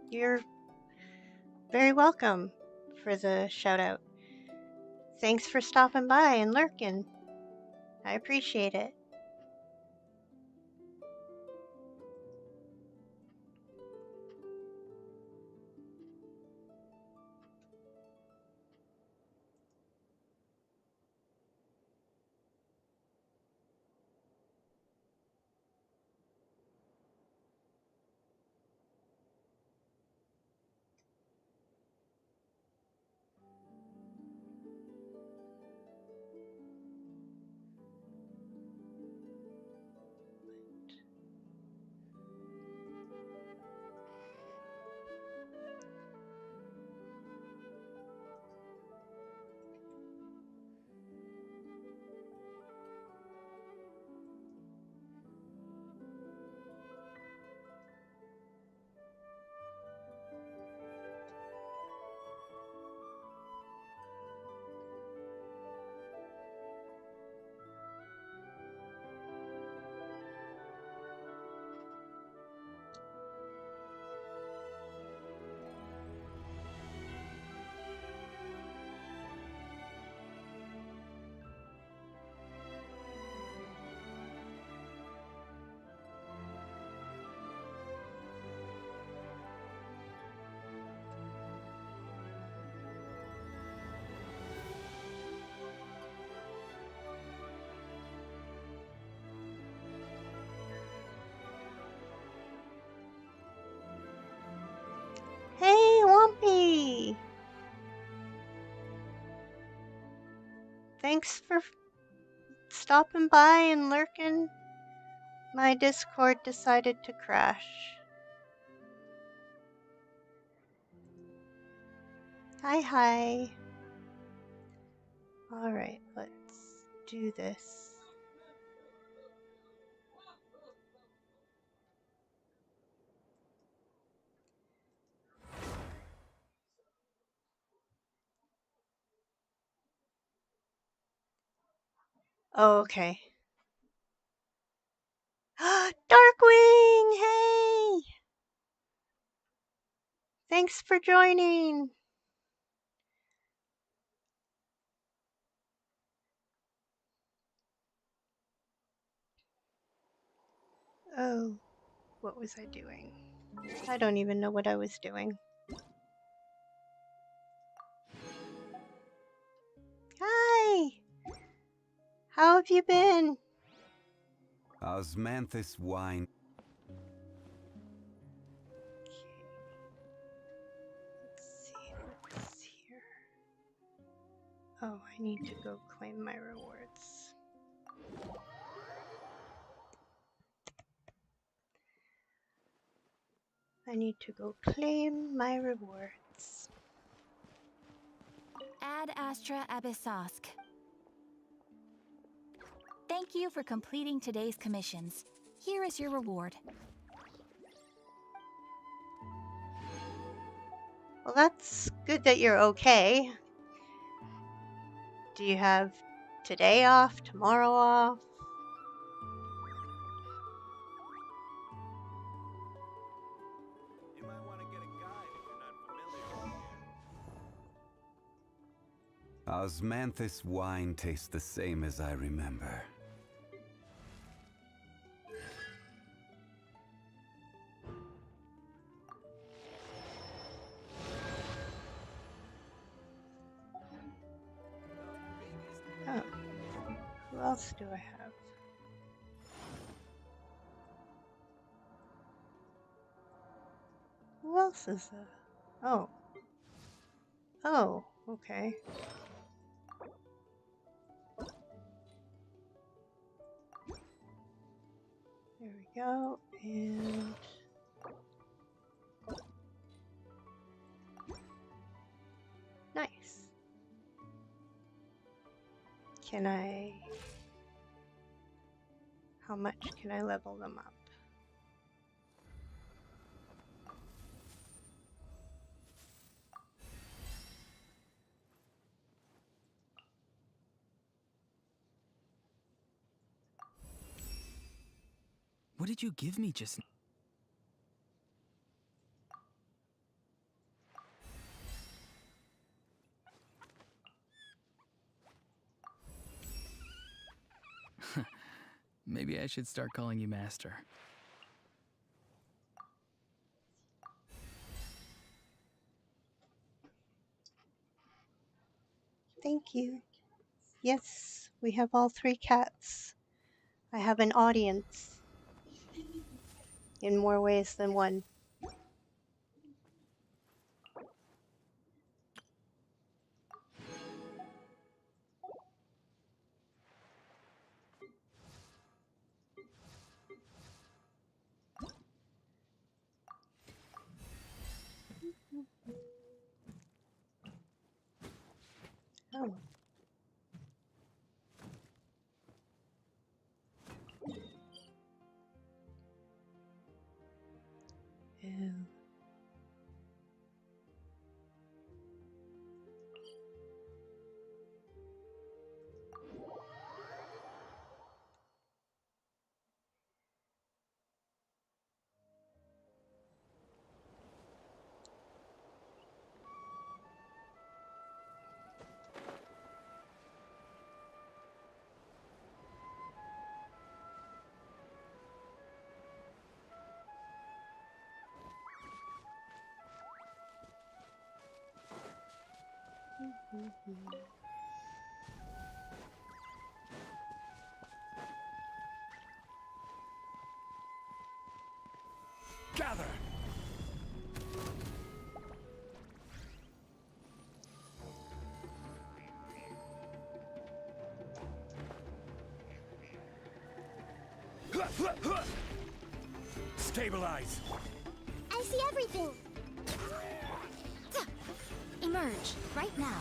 You're very welcome for the shout out. Thanks for stopping by and lurking. I appreciate it. Hey, Wumpy! Thanks for stopping by and lurking. My Discord decided to crash. Hi. Alright, let's do this. Oh, okay. Darkwing! Hey! Thanks for joining! Oh, what was I doing? I don't even know what I was doing. Hi! How have you been? Osmanthus wine. Let's see what's here. Oh, I need to go claim my rewards. I need to go claim my rewards. Ad Astra Abyssosk. Thank you for completing today's commissions. Here is your reward. Well, that's good that you're okay. Do you have today off, tomorrow off? You might want to get a guide if you're not familiar with it. Osmanthus wine tastes the same as I remember. Oh, who else do I have? Who else is there? Oh. Oh, okay. There we go, and... Nice. Can I... How much can I level them up? What did you give me just now? Maybe I should start calling you Master. Thank you. Yes, we have all 3 cats. I have an audience in more ways than one. Oh. Ew. Gather! Stabilize! I see everything! Emerge, right now.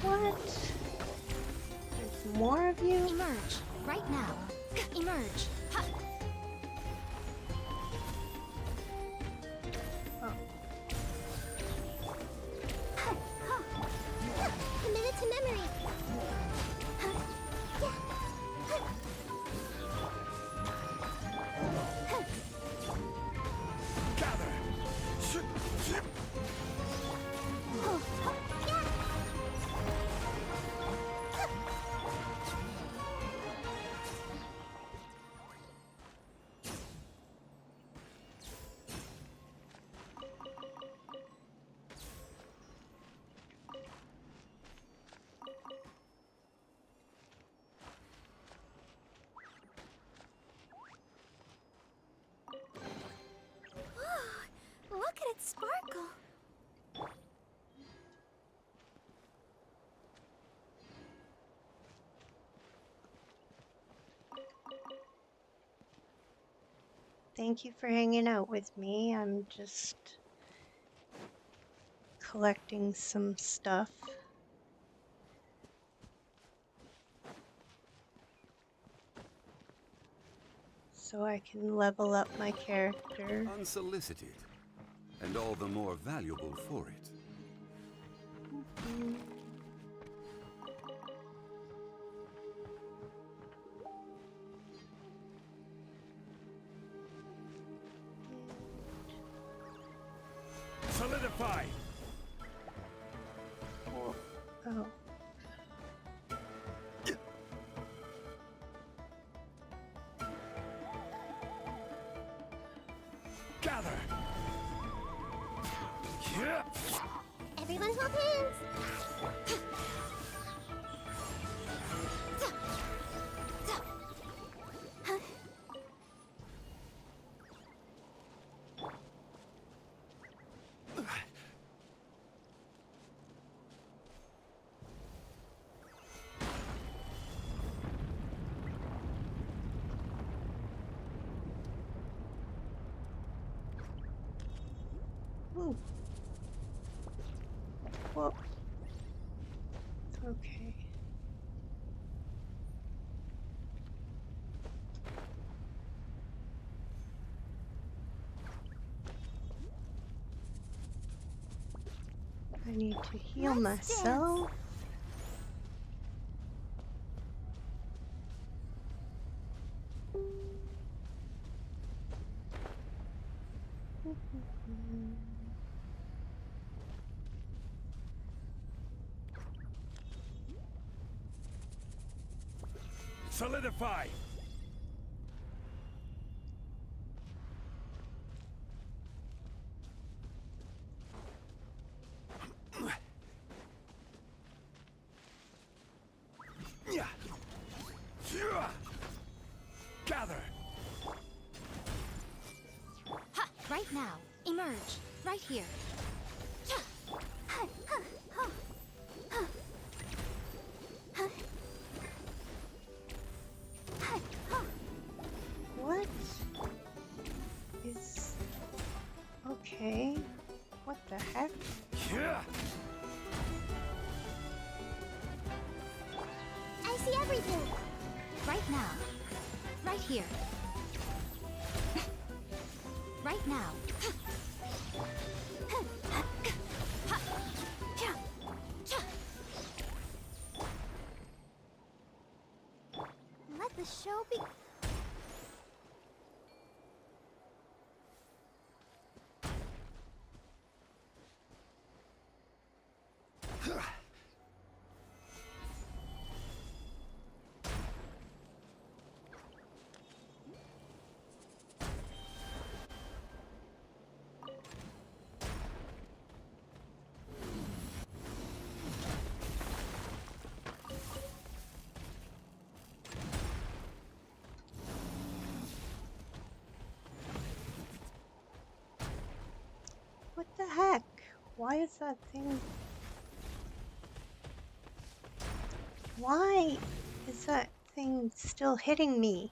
What? There's more of you? Emerge, right now. Emerge. Oh. Commit it to memory. Gather! Look at it sparkle. Thank you for hanging out with me. I'm just collecting some stuff. So I can level up my character. Unsolicited, and all the more valuable for it. Solidify! Oh. Gather! Everyone hold hands. Ooh. Whoa. Okay. I need to heal Let's myself. Solidify! Gather! Ha! Right now. Emerge. Right here. What is... Okay. What the heck? I see everything. Right now. Right here. Right now. Let the show be. What the heck? Why is that thing... Why is that thing still hitting me?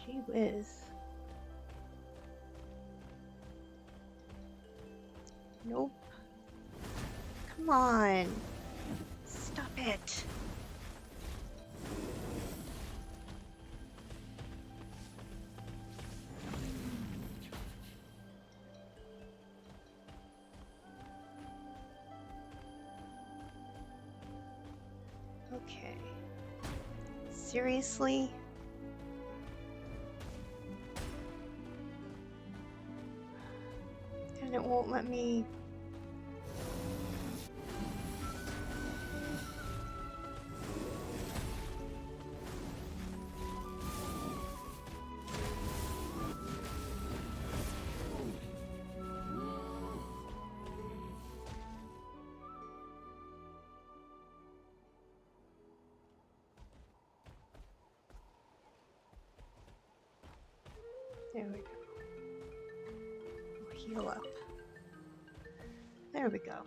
Gee whiz. Nope. Come on. Stop it. Okay. Seriously? And it won't let me... There we go. We'll heal up. There we go.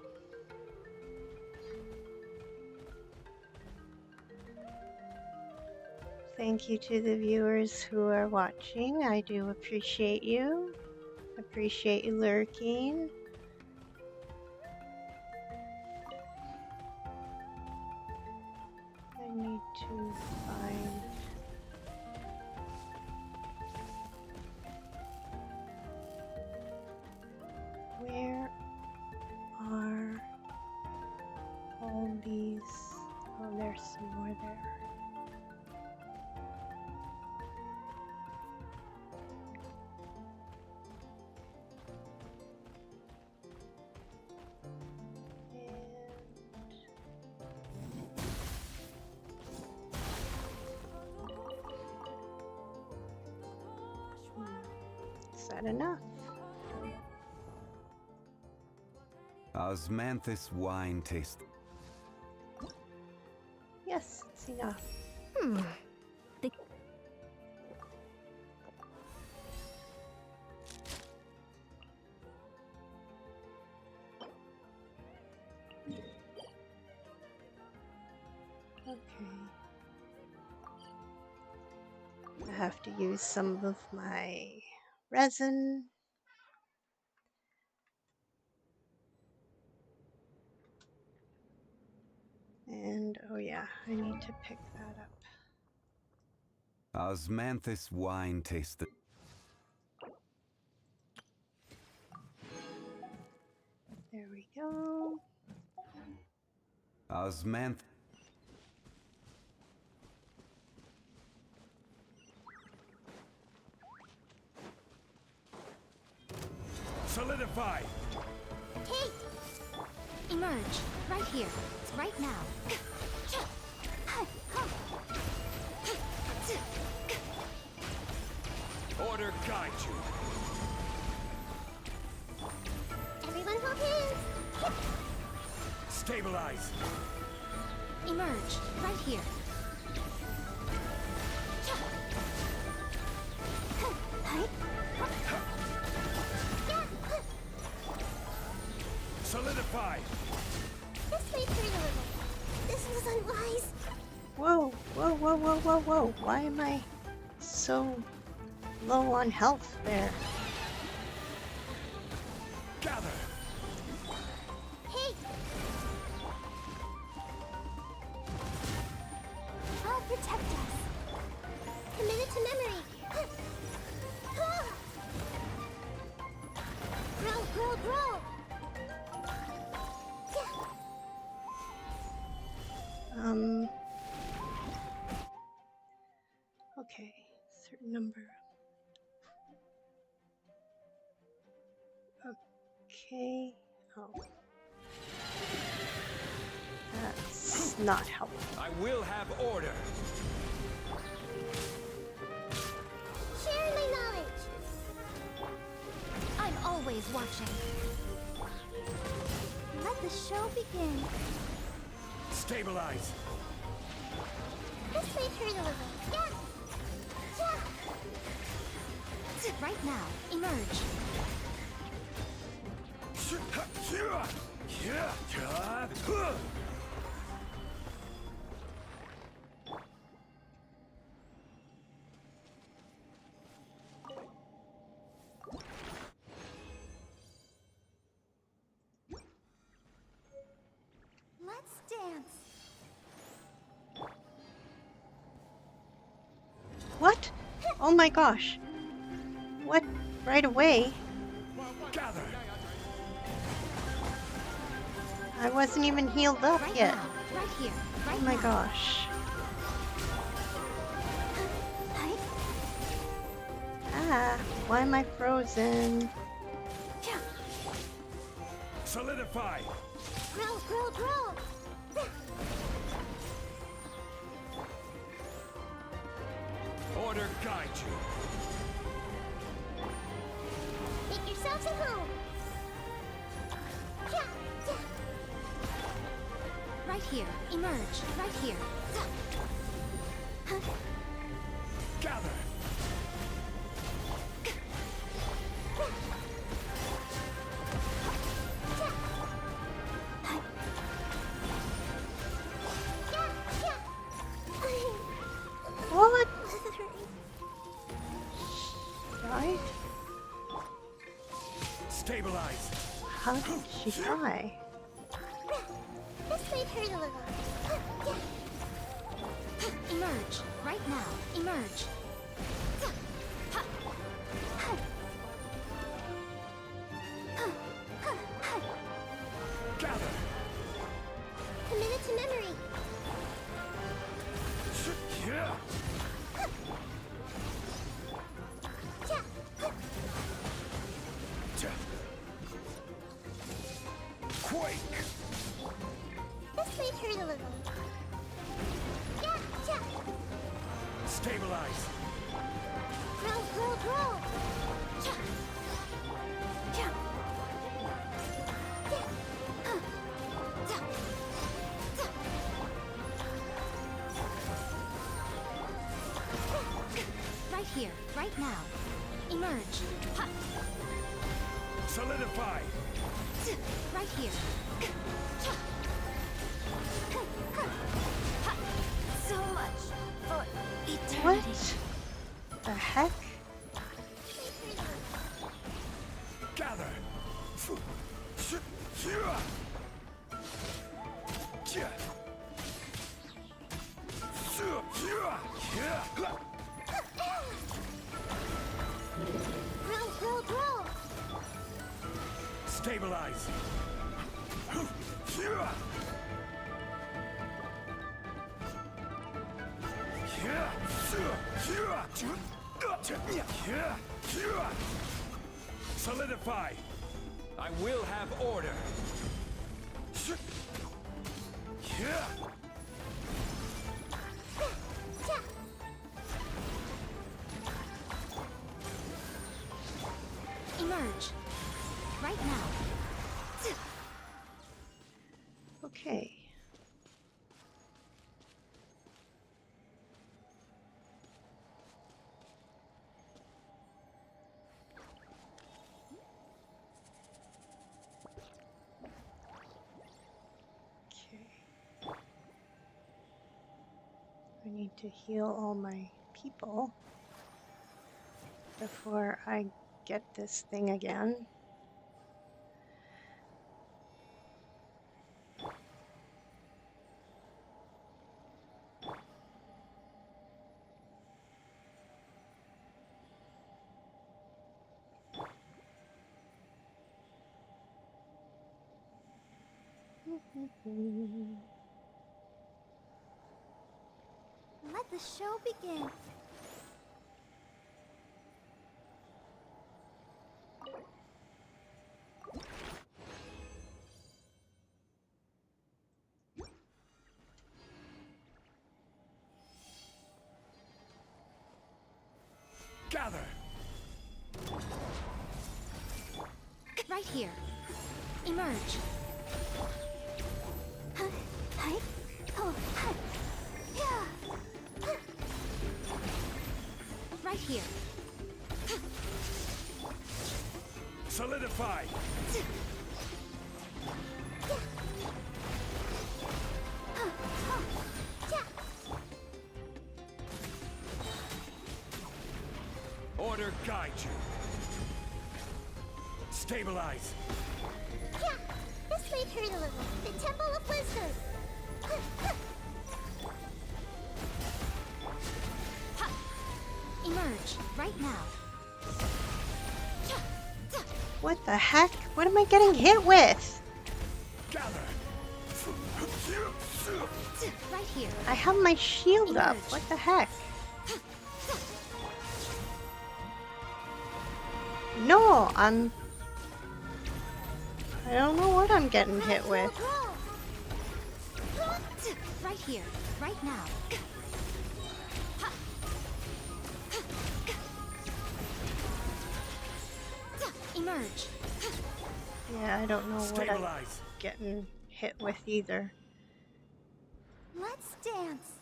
Thank you to the viewers who are watching. I do appreciate you. Appreciate you lurking. I need to find... Where are all these? Oh, there's some more there. Is that enough? Osmanthus wine taste. Yes, it's enough. Okay. I have to use some of my resin. And oh yeah, I need to pick that up. Osmanthus wine taste. There we go. Osmanth. Solidify. Solidify! Hey! Emerge. Right here. Right now. Order guide you. Everyone hold hands! Stabilize. Emerge. Right here. Solidify. This way through the river. This was unwise. Whoa, whoa, whoa, whoa, whoa, whoa. Why am I so low on health there? Gather. Hey! I'll protect us. Committed to memory. Grow, grow, grow! Okay, certain number. Okay. Oh. That's not helpful. I will have order. Share my knowledge. I'm always watching. Let the show begin. Stabilize. This way through the river. Yeah. Yeah. Right now, emerge. Let's dance. What? Oh my gosh. What? Right away? Gather. I wasn't even healed up Right yet. now, right here, right Oh my now. gosh. Ah, why am I frozen? Solidify. Grow, grow, grow. Order guide you. Make yourselves at home. Right here, emerge. Right here. Gather. What? Right? Stabilize. How did she die? This way through the river. Emerge. Right now. Emerge. Gather. Committed to memory. Quake. This way through the river. Stabilize. Grow, grow, grow. Right here, right now. Emerge. Solidify. Right here. So much for eternity. What the heck? Gather. Grow, grow, grow. Stabilize. Solidify. I will have order. Emerge. Right now. Okay. Okay. I need to heal all my people before I get this thing again. Let the show begin. Gather! Right here. Emerge. Hi. Oh, hi. Yeah. Right here. Solidify! Order guide you. Stabilize. Yeah, this might hurt a little. The Temple of Wisdom. Emerge. Right now. What the heck? What am I getting hit with? Gather! Right here. I have my shield up. Emerge. What the heck? No, I don't know what I'm getting hit with. Right here. Right now. Emerge. Yeah, I don't know what I'm Stabilize! getting hit with either. Let's dance.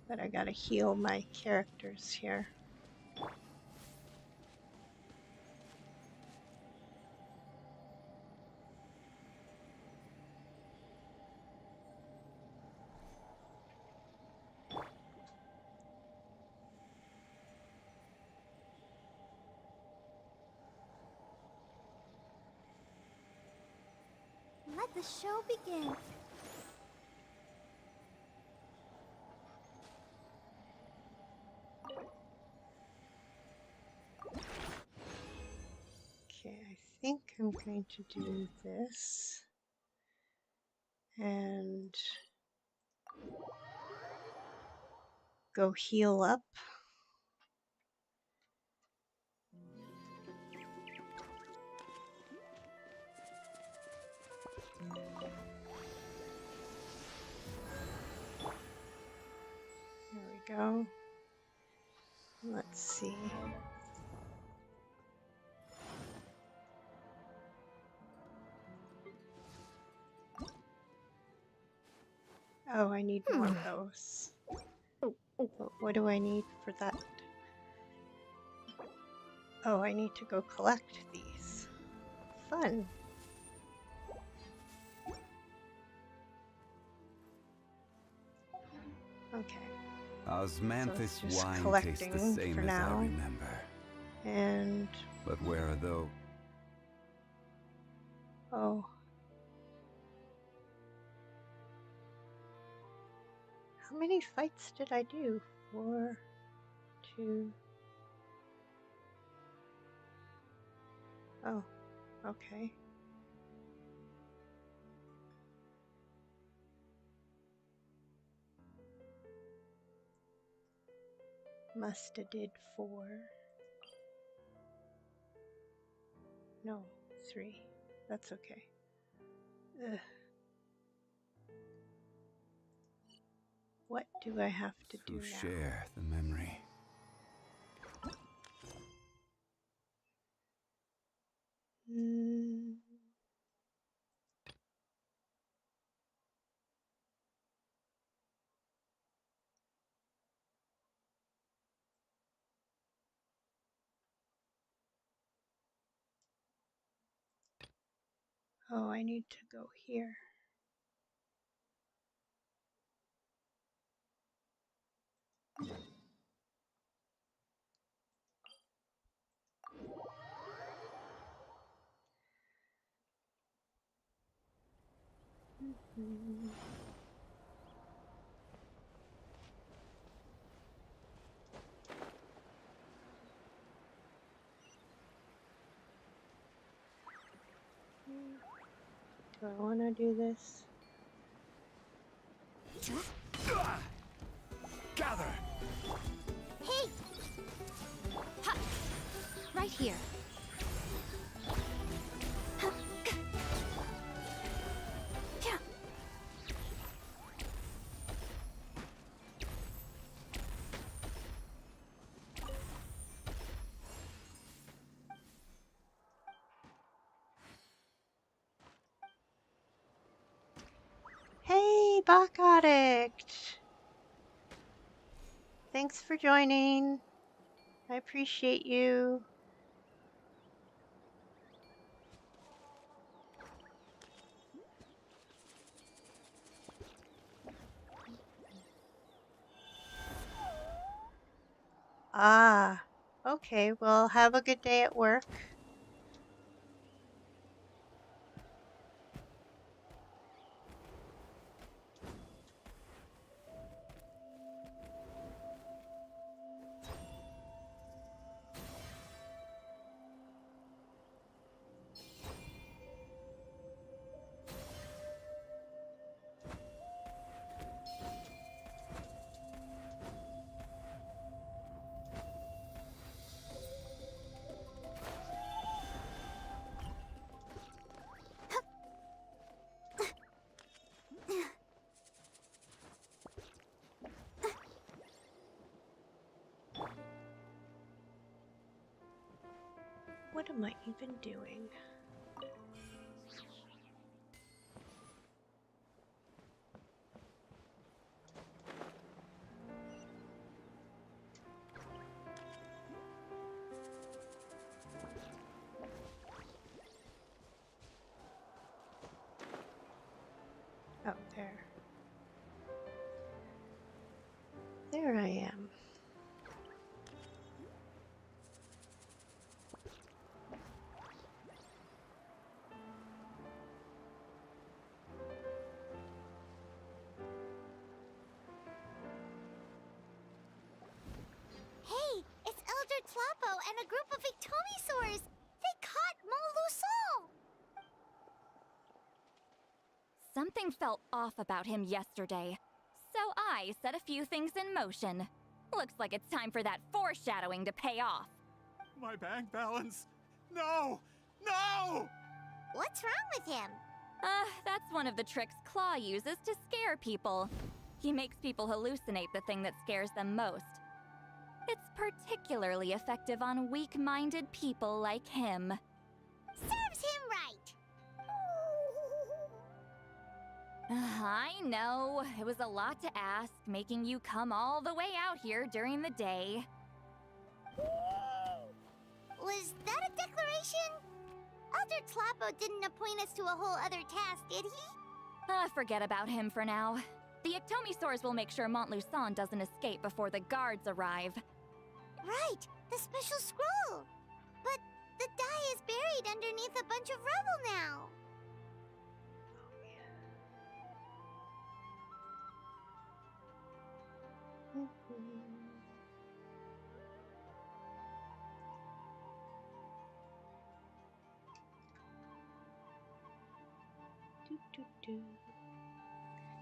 But I gotta heal my characters here. Let the show begin. Okay, I think I'm going to do this. And go heal up. There we go. Let's see. Oh, I need more of those. But what do I need for that? Oh, I need to go collect these. Fun. Okay. Osmanthus So it's just wine tastes the collecting same for as now. I remember. And But where are those? oh. How many fights did I do? 4, 2. Oh, okay. Musta did 4. No, 3. That's okay. Ugh. What do I have to do To now? share the memory. Mm. Oh, I need to go here. Mm. Do I want to do this? Gather! Hey! Ha! Right here. Yeah. Hey, Bach Addict! Thanks for joining. I appreciate you. Ah, okay. Well, have a good day at work. What am I even doing? Oh, there. There I am. Hey! It's Elder Tlapo and a group of Ictomisaurs! They caught Montluçon! Something felt off about him yesterday, so I set a few things in motion. Looks like it's time for that foreshadowing to pay off. My bank balance! No! No! What's wrong with him? That's one of the tricks Claw uses to scare people. He makes people hallucinate the thing that scares them most. It's particularly effective on weak-minded people like him. Serves him right! I know, it was a lot to ask, making you come all the way out here during the day. Was that a declaration? Elder Tlapo didn't appoint us to a whole other task, did he? Forget about him for now. The Ictomisaurs will make sure Montluçon doesn't escape before the guards arrive. Right, the special scroll! But the die is buried underneath a bunch of rubble now.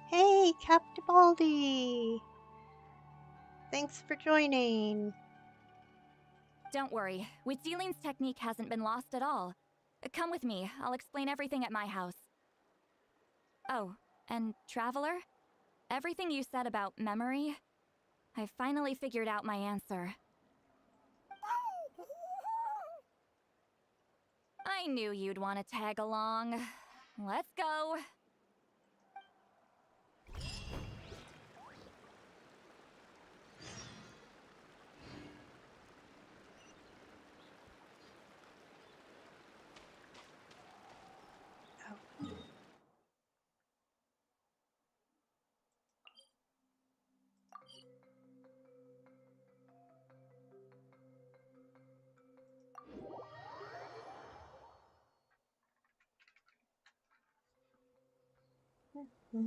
Hey, Captibaldi! Thanks for joining. Don't worry, Witzeline's technique hasn't been lost at all. Come with me. I'll explain everything at my house. Oh, and Traveler? Everything you said about memory, I finally figured out my answer. I knew you'd want to tag along. Let's go. Oh.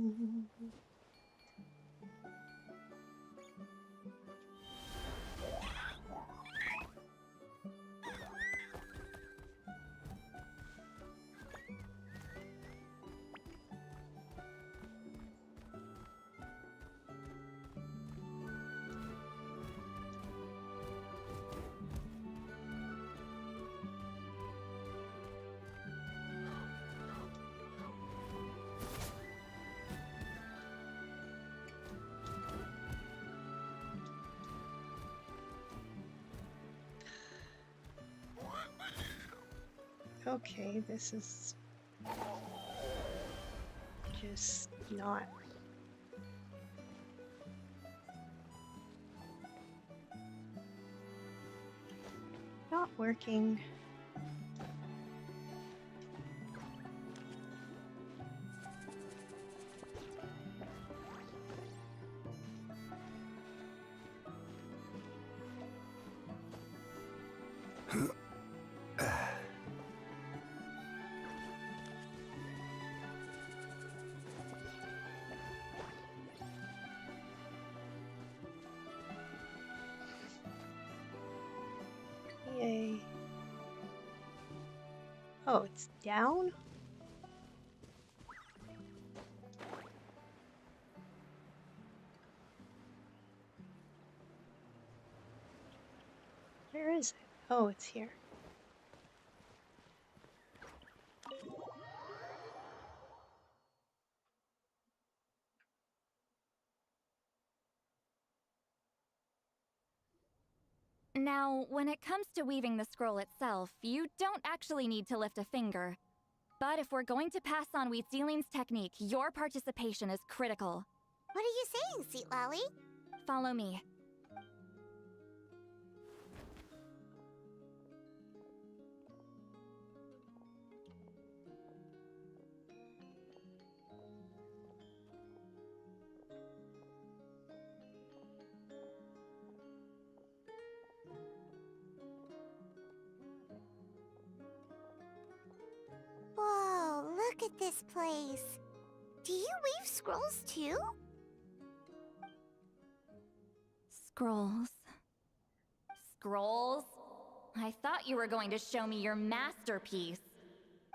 Okay, this is just not working. Yay. Oh, it's down? Where is it? Oh, it's here. Now, when it comes to weaving the scroll itself, you don't actually need to lift a finger. But if we're going to pass on Wheatzealing's technique, your participation is critical. What are you saying, Seat Lolly? Follow me. Whoa, look at this place. Do you weave scrolls too? Scrolls. Scrolls? I thought you were going to show me your masterpiece.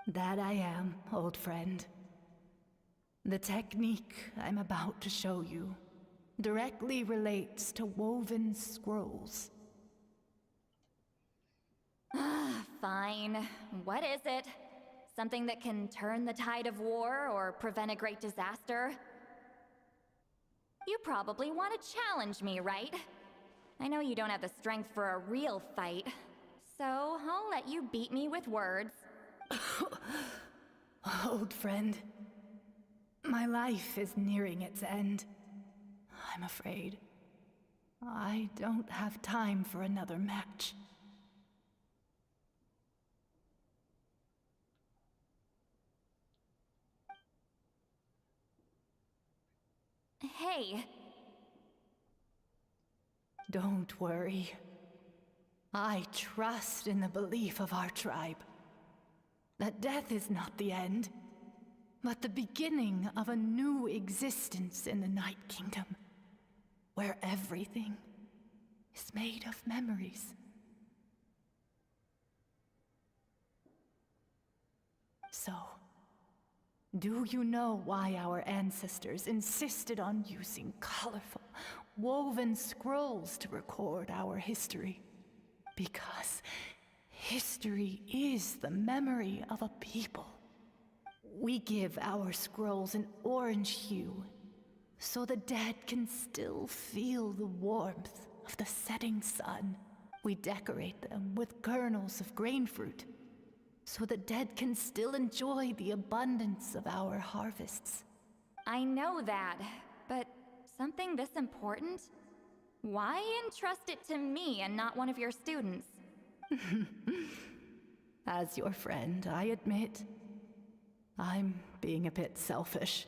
That I am, old friend. The technique I'm about to show you directly relates to woven scrolls. Fine. What is it? Something that can turn the tide of war or prevent a great disaster? You probably want to challenge me, right? I know you don't have the strength for a real fight, so I'll let you beat me with words. Old friend, my life is nearing its end. I'm afraid I don't have time for another match. Hey. Don't worry. I trust in the belief of our tribe that death is not the end, but the beginning of a new existence in the Night Kingdom, where everything is made of memories. So, do you know why our ancestors insisted on using colorful, woven scrolls to record our history? Because History is the memory of a people. We give our scrolls an orange hue, so the dead can still feel the warmth of the setting sun. We decorate them with kernels of grain fruit, so the dead can still enjoy the abundance of our harvests. I know that, but something this important? Why entrust it to me and not one of your students? As your friend, I admit, I'm being a bit selfish.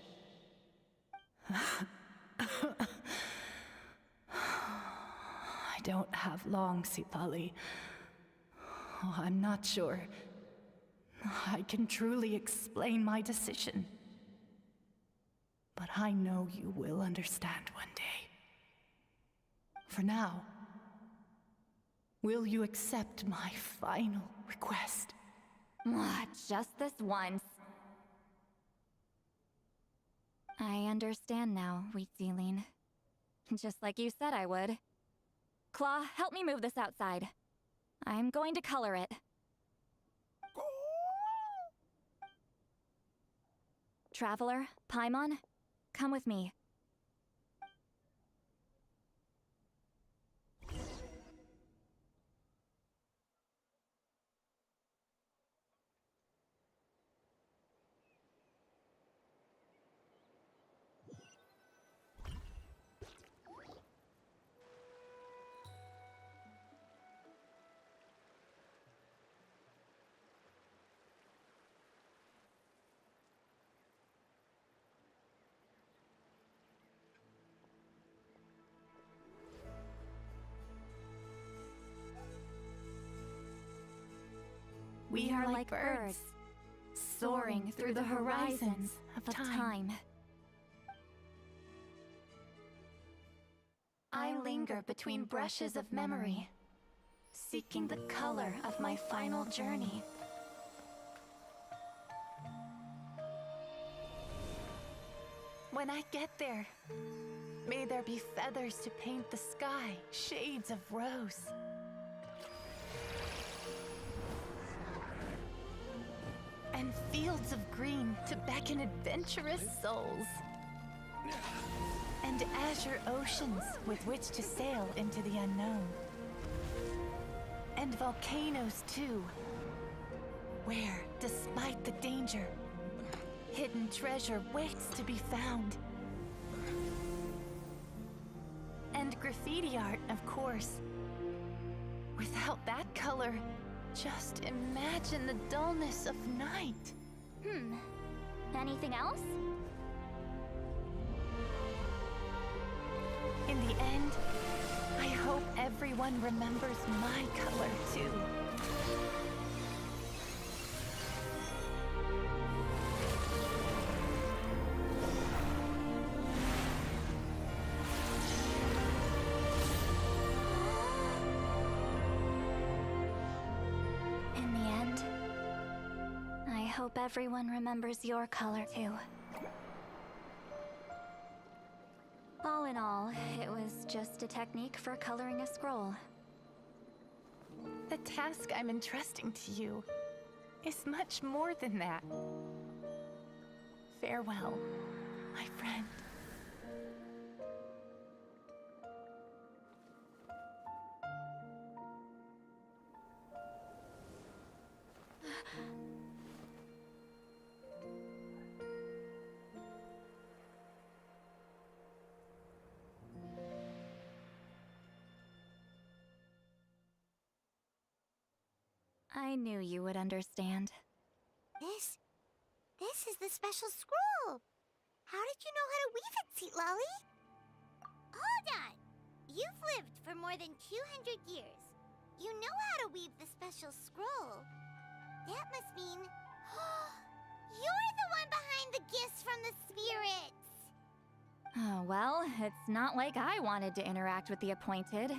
I don't have long, Sitali. Oh, I'm not sure I can truly explain my decision. But I know you will understand one day. For now, will you accept my final request? Just this once. I understand now, Wheat Zealine. Just like you said I would. Claw, help me move this outside. I'm going to color it. Traveler, Paimon, come with me. We are like birds, soaring through the horizons of time. I linger between brushes of memory, seeking the color of my final journey. When I get there, may there be feathers to paint the sky, shades of rose. And fields of green to beckon adventurous souls. And azure oceans with which to sail into the unknown. And volcanoes too, where, despite the danger, hidden treasure waits to be found. And graffiti art, of course. Without that color, just imagine the dullness of night. Anything else? In the end, I hope everyone remembers my color too. In the end, I hope everyone remembers your color too. All in all, it was just a technique for coloring a scroll. The task I'm entrusting to you is much more than that. Farewell, my friend. I knew you would understand. This is the special scroll. How did you know how to weave it, Seat Lolly? Hold on. You've lived for more than 200 years. You know how to weave the special scroll. That must mean you're the one behind the gifts from the spirits. Oh, well, it's not like I wanted to interact with the appointed.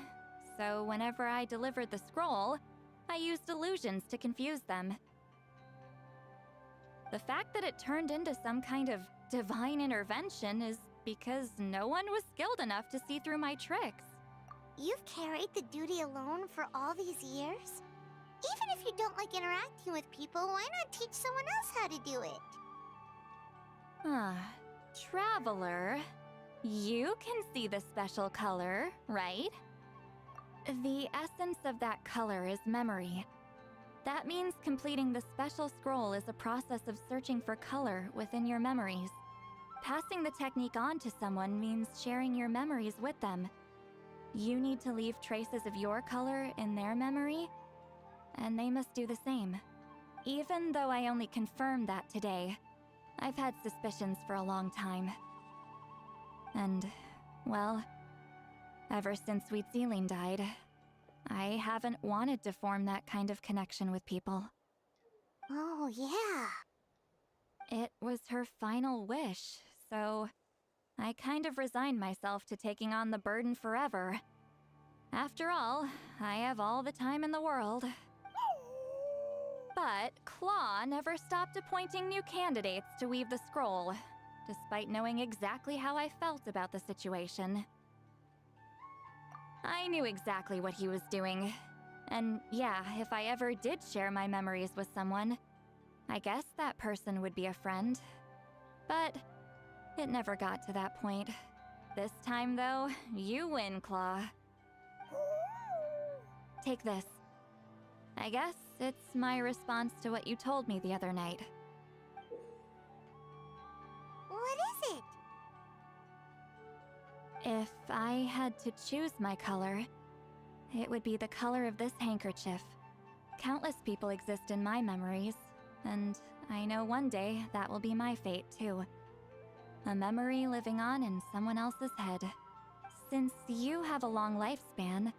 So whenever I delivered the scroll, I used illusions to confuse them. The fact that it turned into some kind of divine intervention is because no one was skilled enough to see through my tricks. You've carried the duty alone for all these years? Even if you don't like interacting with people, why not teach someone else how to do it? Traveler, you can see the special color, right? The essence of that color is memory. That means completing the special scroll is a process of searching for color within your memories. Passing the technique on to someone means sharing your memories with them. You need to leave traces of your color in their memory, and they must do the same. Even though I only confirmed that today, I've had suspicions for a long time. And, well, ever since Sweet Celine died, I haven't wanted to form that kind of connection with people. Oh, yeah. It was her final wish, so I kind of resigned myself to taking on the burden forever. After all, I have all the time in the world. But Claw never stopped appointing new candidates to weave the scroll, despite knowing exactly how I felt about the situation. I knew exactly what he was doing. And yeah, if I ever did share my memories with someone, I guess that person would be a friend. But it never got to that point. This time, though, you win, Claw. Take this. I guess it's my response to what you told me the other night. What is it? If I had to choose my color, it would be the color of this handkerchief. Countless people exist in my memories, and I know one day that will be my fate too. A memory living on in someone else's head. Since you have a long lifespan,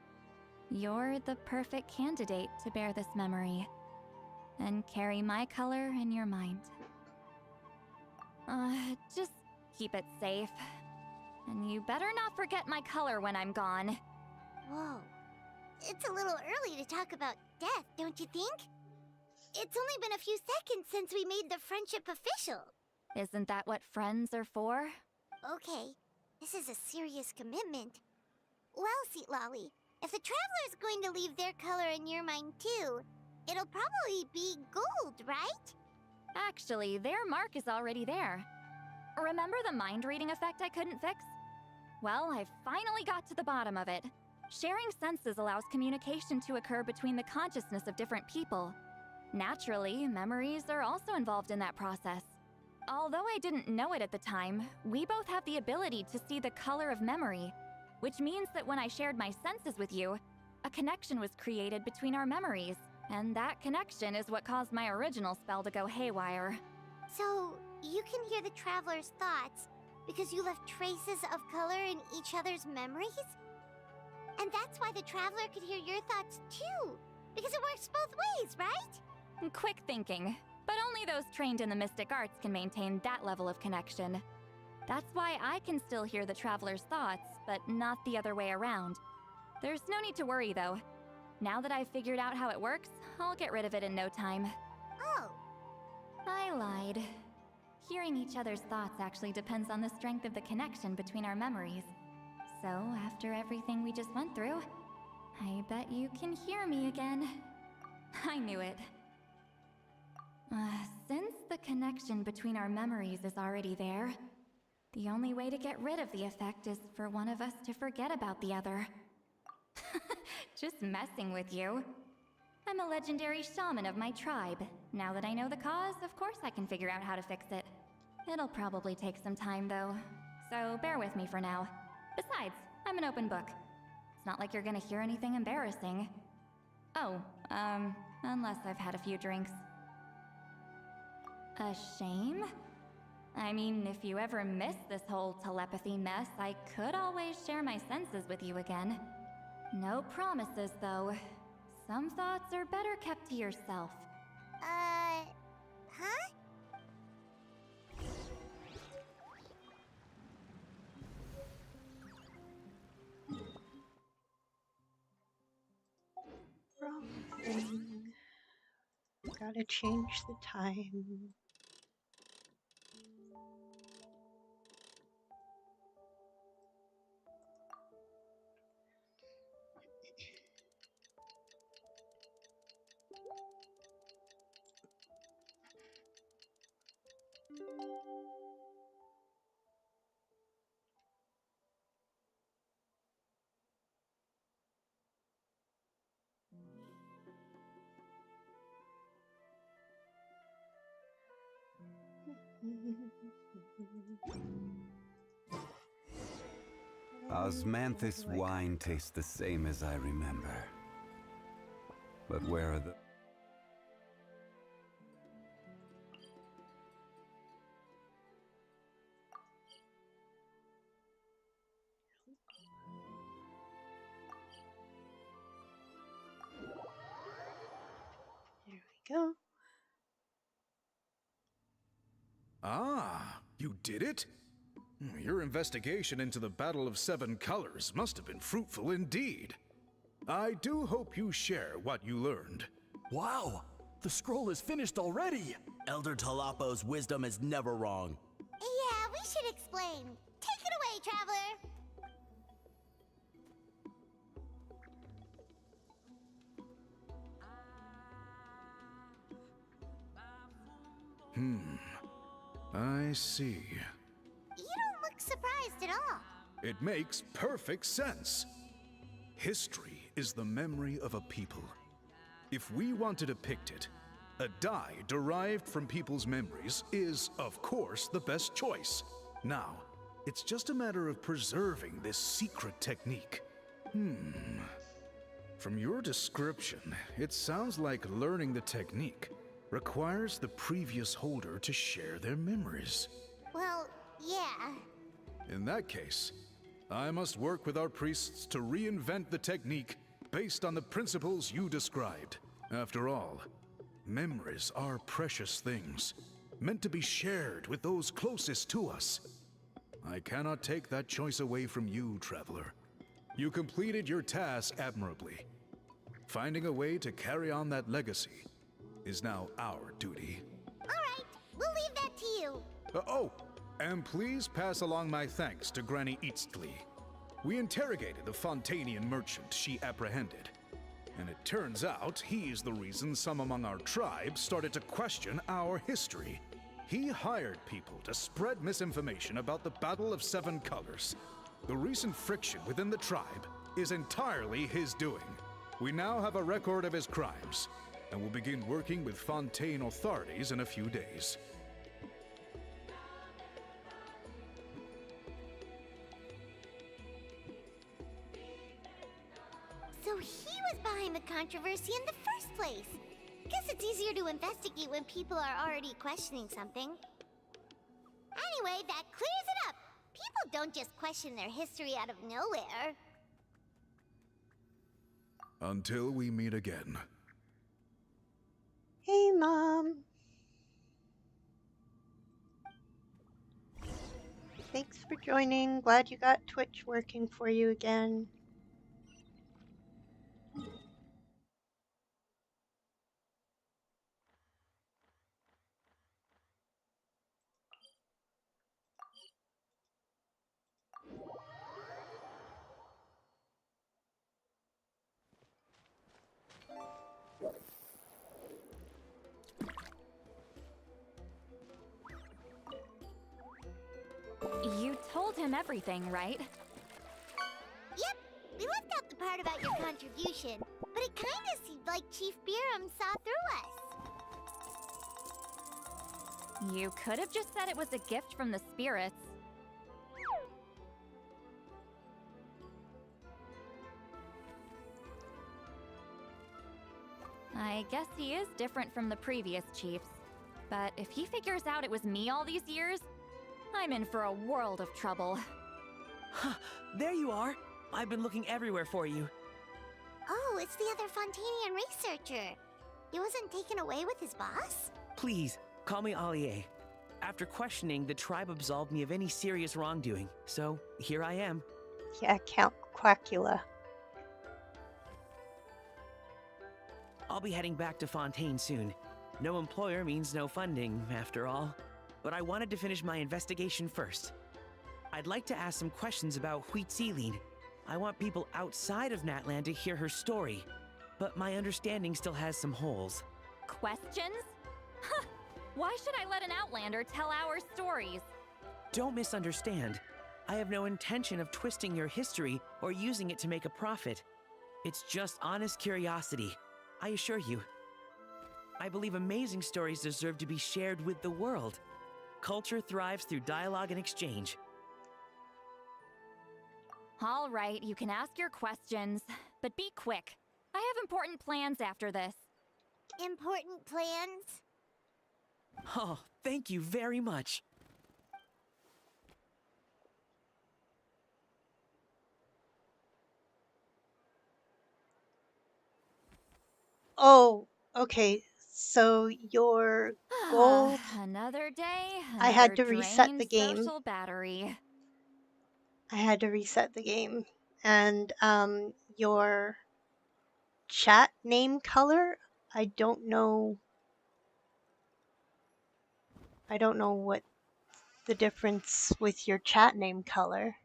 you're the perfect candidate to bear this memory and carry my color in your mind. Just keep it safe. And you better not forget my color when I'm gone. Whoa. It's a little early to talk about death, don't you think? It's only been a few seconds since we made the friendship official. Isn't that what friends are for? Okay, this is a serious commitment. Well, Seat Lolly, if the Traveler's going to leave their color in your mind too, it'll probably be gold, right? Actually, their mark is already there. Remember the mind reading effect I couldn't fix? Well, I finally got to the bottom of it. Sharing senses allows communication to occur between the consciousness of different people. Naturally, memories are also involved in that process. Although I didn't know it at the time, we both have the ability to see the color of memory, which means that when I shared my senses with you, a connection was created between our memories, and that connection is what caused my original spell to go haywire. So, you can hear the Traveler's thoughts because you left traces of color in each other's memories? And that's why the Traveler could hear your thoughts too, because it works both ways, right? Quick thinking, but only those trained in the mystic arts can maintain that level of connection. That's why I can still hear the Traveler's thoughts, but not the other way around. There's no need to worry, though. Now that I've figured out how it works, I'll get rid of it in no time. Oh. I lied. Hearing each other's thoughts actually depends on the strength of the connection between our memories. So, after everything we just went through, I bet you can hear me again. I knew it. Since the connection between our memories is already there, the only way to get rid of the effect is for one of us to forget about the other. Just messing with you. I'm a legendary shaman of my tribe. Now that I know the cause, of course I can figure out how to fix it. It'll probably take some time, though, so bear with me for now. Besides, I'm an open book. It's not like you're gonna hear anything embarrassing. Oh, unless I've had a few drinks. A shame? I mean, if you ever miss this whole telepathy mess, I could always share my senses with you again. No promises, though. Some thoughts are better kept to yourself. Huh? Wrong thing. Gotta change the time. Osmanthus wine tastes the same as I remember. But where are the... There we go. Ah, you did it? Your investigation into the Battle of Seven Colors must have been fruitful indeed. I do hope you share what you learned. Wow! The scroll is finished already! Elder Talapo's wisdom is never wrong. Yeah, we should explain. Take it away, Traveler. I see. You don't look surprised at all. It makes perfect sense. History is the memory of a people. If we want to depict it, a dye derived from people's memories is, of course, the best choice. Now, it's just a matter of preserving this secret technique. From your description, it sounds like learning the technique requires the previous holder to share their memories. Well, yeah. In that case, I must work with our priests to reinvent the technique based on the principles you described. After all, memories are precious things, meant to be shared with those closest to us. I cannot take that choice away from you, Traveler. You completed your task admirably. Finding a way to carry on that legacy is now our duty. All right, we'll leave that to you. And please pass along my thanks to Granny Eastly. We interrogated the Fontanian merchant she apprehended, and it turns out he's the reason some among our tribe started to question our history. He hired people to spread misinformation about the Battle of Seven Colors. The recent friction within the tribe is entirely his doing. We now have a record of his crimes, and will begin working with Fontaine authorities in a few days. So he was behind the controversy in the first place. Guess it's easier to investigate when people are already questioning something. Anyway, that clears it up. People don't just question their history out of nowhere. Until we meet again. Hey, Mom. Thanks for joining. Glad you got Twitch working for you again. You told him everything, right? Yep, we left out the part about your contribution, but it kinda seemed like Chief Biram saw through us. You could have just said it was a gift from the spirits. I guess he is different from the previous chiefs. But if he figures out it was me all these years, I'm in for a world of trouble. Huh, there you are. I've been looking everywhere for you. Oh, it's the other Fontanian researcher. He wasn't taken away with his boss? Please, call me Allier. After questioning, the tribe absolved me of any serious wrongdoing, so here I am. Yeah, Count Quackula. I'll be heading back to Fontaine soon. No employer means no funding, after all. But I wanted to finish my investigation first. I'd like to ask some questions about Huitzilin. I want people outside of Natland to hear her story, but my understanding still has some holes. Questions? Huh! Why should I let an Outlander tell our stories? Don't misunderstand. I have no intention of twisting your history or using it to make a profit. It's just honest curiosity, I assure you. I believe amazing stories deserve to be shared with the world. Culture thrives through dialogue and exchange. All right, you can ask your questions, but be quick. I have important plans after this. Important plans? Oh, thank you very much. Oh, okay. So your gold, Another day, I had another to reset drained the game. social battery. I had to reset the game. And your chat name color, I don't know. I don't know what the difference with your chat name color.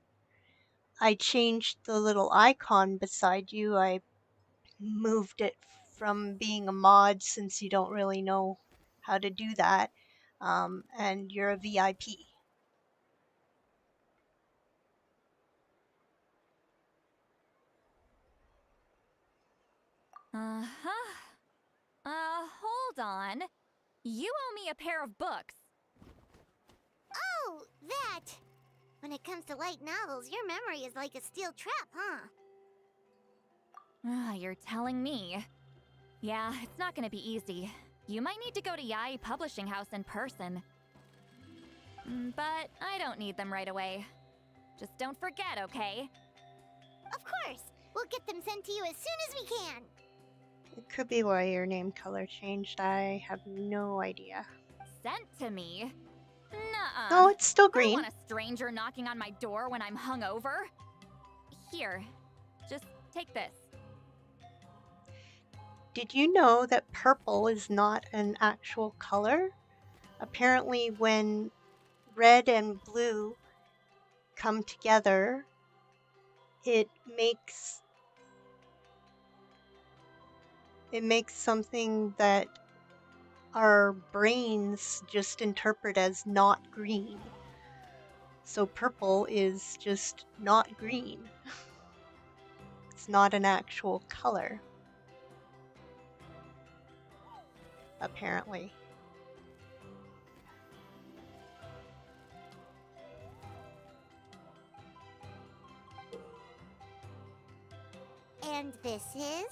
I changed the little icon beside you. I moved it from being a mod, since you don't really know how to do that. And you're a VIP. Uh-huh. Hold on. You owe me a pair of books. Oh, that! When it comes to light novels, your memory is like a steel trap, huh? You're telling me. Yeah, it's not gonna be easy. You might need to go to Yai Publishing House in person. But I don't need them right away. Just don't forget, okay? Of course! We'll get them sent to you as soon as we can! It could be why your name color changed. I have no idea. Sent to me? Nuh-uh. No, it's still I don't green. want a stranger knocking on my door when I'm hungover. Here, just take this. Did you know that purple is not an actual color? Apparently, when red and blue come together, it makes something that our brains just interpret as not green. So purple is just not green. It's not an actual color, apparently. And this is?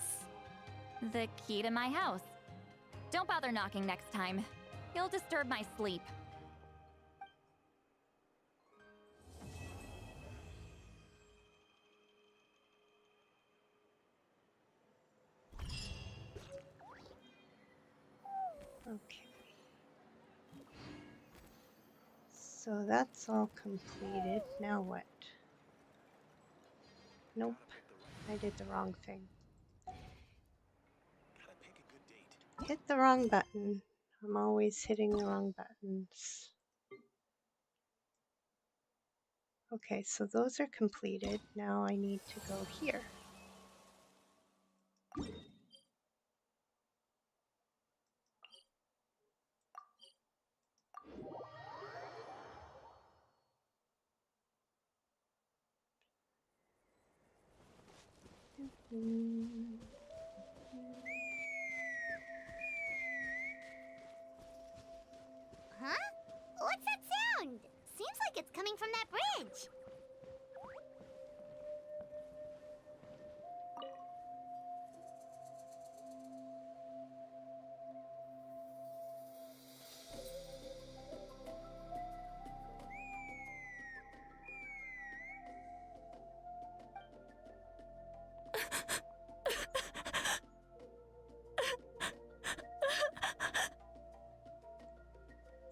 The key to my house. Don't bother knocking next time. You'll disturb my sleep. Okay. So that's all completed. Now what? Nope. I did the wrong thing. Hit the wrong button. I'm always hitting the wrong buttons. Okay, so those are completed. Now I need to go here. Huh? What's that sound? Seems like it's coming from that bridge.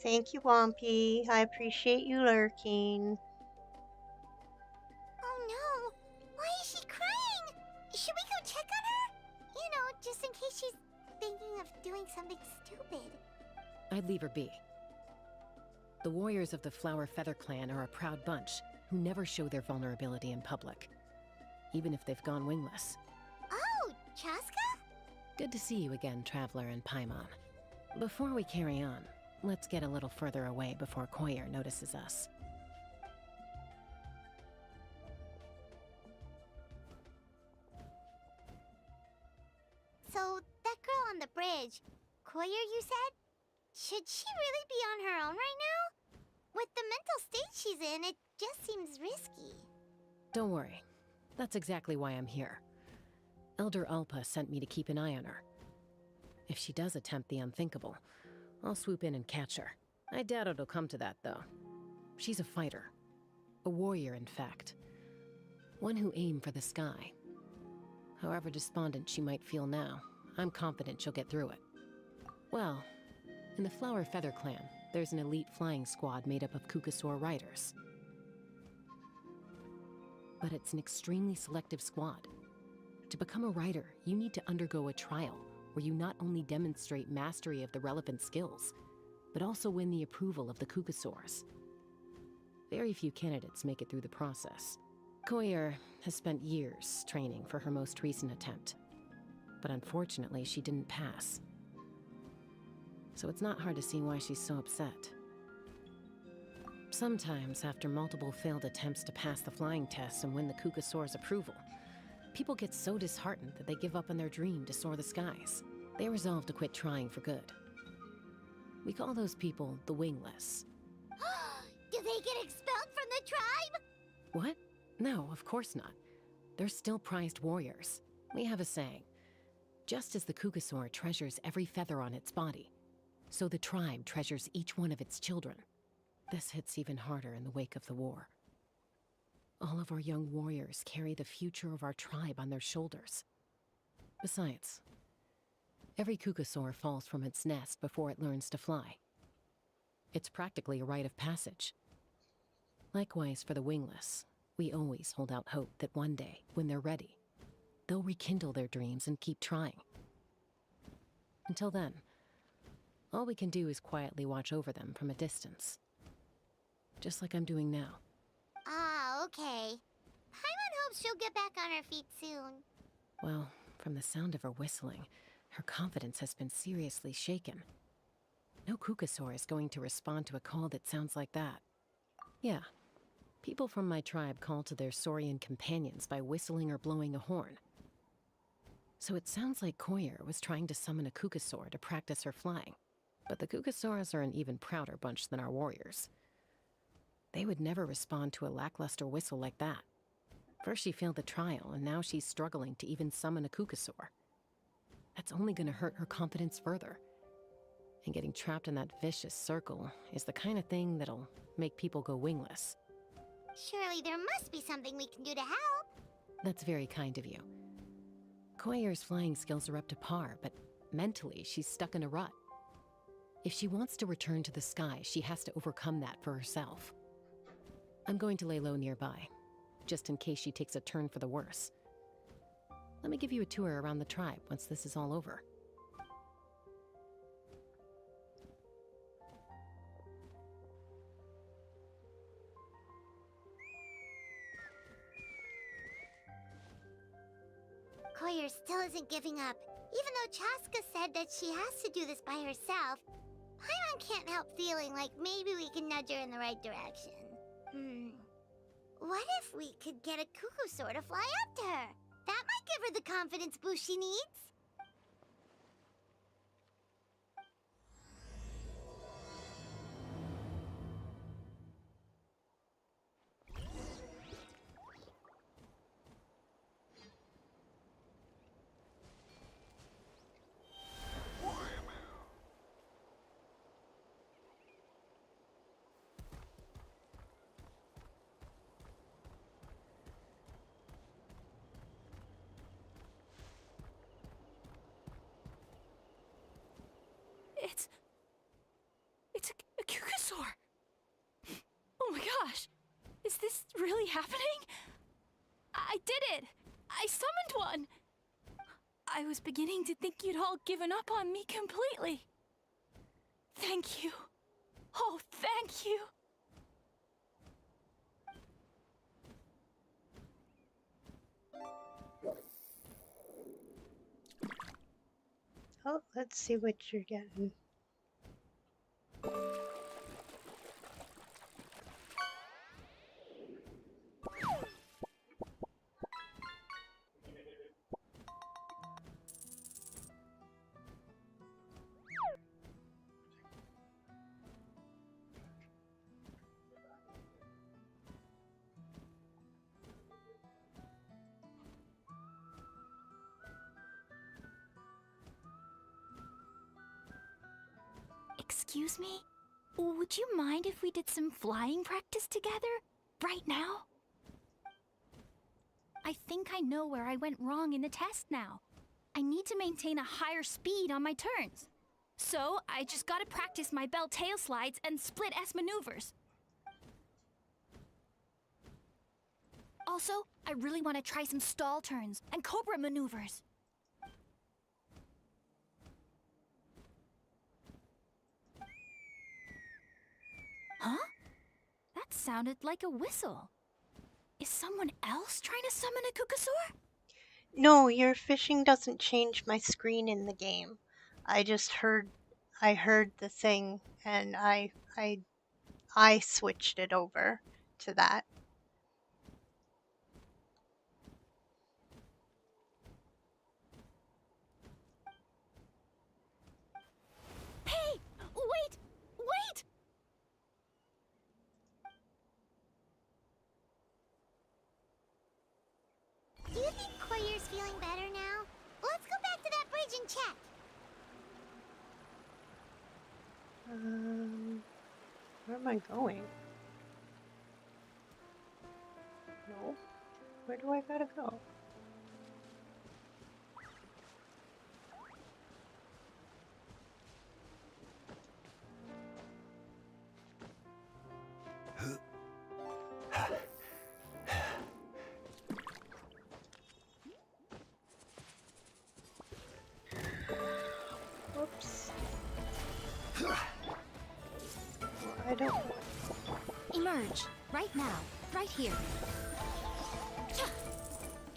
Thank you, Wompy. I appreciate you lurking. Oh no! Why is she crying? Should we go check on her? You know, just in case she's thinking of doing something stupid. I'd leave her be. The warriors of the Flower Feather Clan are a proud bunch who never show their vulnerability in public, even if they've gone wingless. Oh, Chaska? Good to see you again, Traveler and Paimon. Before we carry on, let's get a little further away before Koyer notices us. So, that girl on the bridge, Koyer, you said? Should she really be on her own right now? With the mental state she's in, it just seems risky. Don't worry. That's exactly why I'm here. Elder Alpa sent me to keep an eye on her. If she does attempt the unthinkable, I'll swoop in and catch her. I doubt it'll come to that, though. She's a fighter. A warrior, in fact. One who aimed for the sky. However despondent she might feel now, I'm confident she'll get through it. Well, in the Flower Feather Clan, there's an elite flying squad made up of Kukasaur riders. But it's an extremely selective squad. To become a rider, you need to undergo a trial where you not only demonstrate mastery of the relevant skills, but also win the approval of the Kukasaurs. Very few candidates make it through the process. Koyer has spent years training for her most recent attempt, but unfortunately she didn't pass. So it's not hard to see why she's so upset. Sometimes, after multiple failed attempts to pass the flying test and win the Kukasaur's approval, people get so disheartened that they give up on their dream to soar the skies. They resolve to quit trying for good. We call those people the wingless. Do they get expelled from the tribe? What? No, of course not. They're still prized warriors. We have a saying. Just as the Kukasaur treasures every feather on its body, so the tribe treasures each one of its children. This hits even harder in the wake of the war. All of our young warriors carry the future of our tribe on their shoulders. Besides, every Kukasaur falls from its nest before it learns to fly. It's practically a rite of passage. Likewise for the wingless, we always hold out hope that one day, when they're ready, they'll rekindle their dreams and keep trying. Until then, all we can do is quietly watch over them from a distance. Just like I'm doing now. Ah, okay. Paimon hopes she'll get back on her feet soon. Well, from the sound of her whistling, her confidence has been seriously shaken. No Kukasaur is going to respond to a call that sounds like that. Yeah, people from my tribe call to their saurian companions by whistling or blowing a horn. So it sounds like Koyer was trying to summon a Kukasaur to practice her flying. But the Kukasaurs are an even prouder bunch than our warriors. They would never respond to a lackluster whistle like that. First she failed the trial, and now she's struggling to even summon a Kukasaur. That's only gonna hurt her confidence further. And getting trapped in that vicious circle is the kind of thing that'll make people go wingless. Surely there must be something we can do to help. That's very kind of you. Koyer's flying skills are up to par, but mentally she's stuck in a rut. If she wants to return to the sky, she has to overcome that for herself. I'm going to lay low nearby, just in case she takes a turn for the worse. Let me give you a tour around the tribe once this is all over. Koyer still isn't giving up. Even though Chaska said that she has to do this by herself, Paimon can't help feeling like maybe we can nudge her in the right direction. What if we could get a Kukasaur to fly up to her? That might give her the confidence boost she needs. It's a Kukasaur! Oh my gosh! Is this really happening? I did it! I summoned one! I was beginning to think you'd all given up on me completely. Thank you. Oh, thank you! Oh, let's see what you're getting. Excuse me? Would you mind if we did some flying practice together? Right now? I think I know where I went wrong in the test now. I need to maintain a higher speed on my turns. So, I just gotta practice my bell tail slides and split S maneuvers. Also, I really want to try some stall turns and cobra maneuvers. Huh? That sounded like a whistle. Is someone else trying to summon a Kukasaur? No, your fishing doesn't change my screen in the game. I heard the thing and I switched it over to that. Hey! Wait! Wait! Do you think Koyer's feeling better now? Let's go back to that bridge and check. Where am I going? No. Where do I gotta go? Whoops. I don't want... Emerge. Right now. Right here.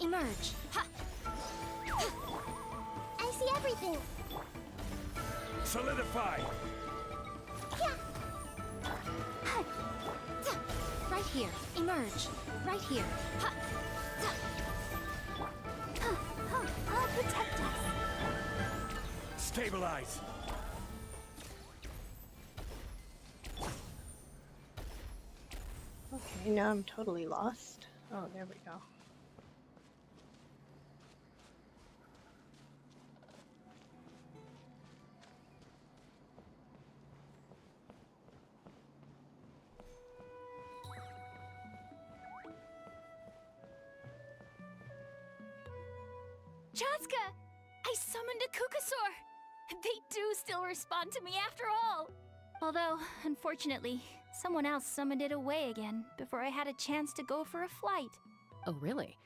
Emerge. Ha! I see everything. Solidify! Right here. Emerge. Right here. Ha! I'll protect us. Stabilize! Okay, now I'm totally lost. Oh, there we go. Chaska! I summoned a Kukasaur! They do still respond to me after all! Although, unfortunately, someone else summoned it away again before I had a chance to go for a flight. Oh, really?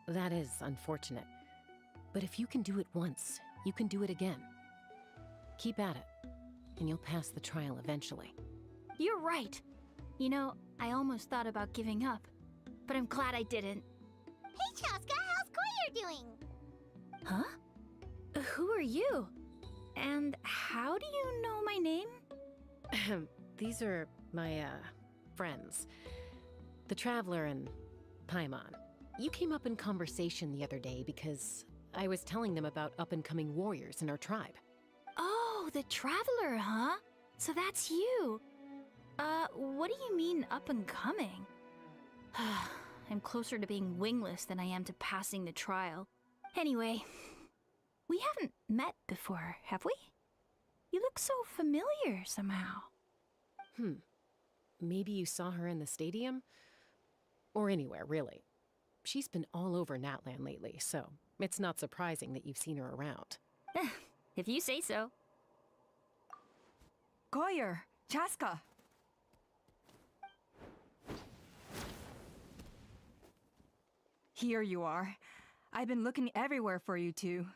That is unfortunate. But if you can do it once, you can do it again. Keep at it, and you'll pass the trial eventually. You're right. You know, I almost thought about giving up, but I'm glad I didn't. Hey, Chaska, how's Koyer doing? Huh? Who are you? And how do you know my name? These are my, friends. The Traveler and Paimon. You came up in conversation the other day because I was telling them about up-and-coming warriors in our tribe. Oh, the Traveler, huh? So that's you. What do you mean up-and-coming? I'm closer to being wingless than I am to passing the trial. Anyway, we haven't met before, have we? You look so familiar somehow. Maybe you saw her in the stadium? Or anywhere, really. She's been all over Natlan lately, so it's not surprising that you've seen her around. If you say so. Koyer, Chaska. Here you are. I've been looking everywhere for you two.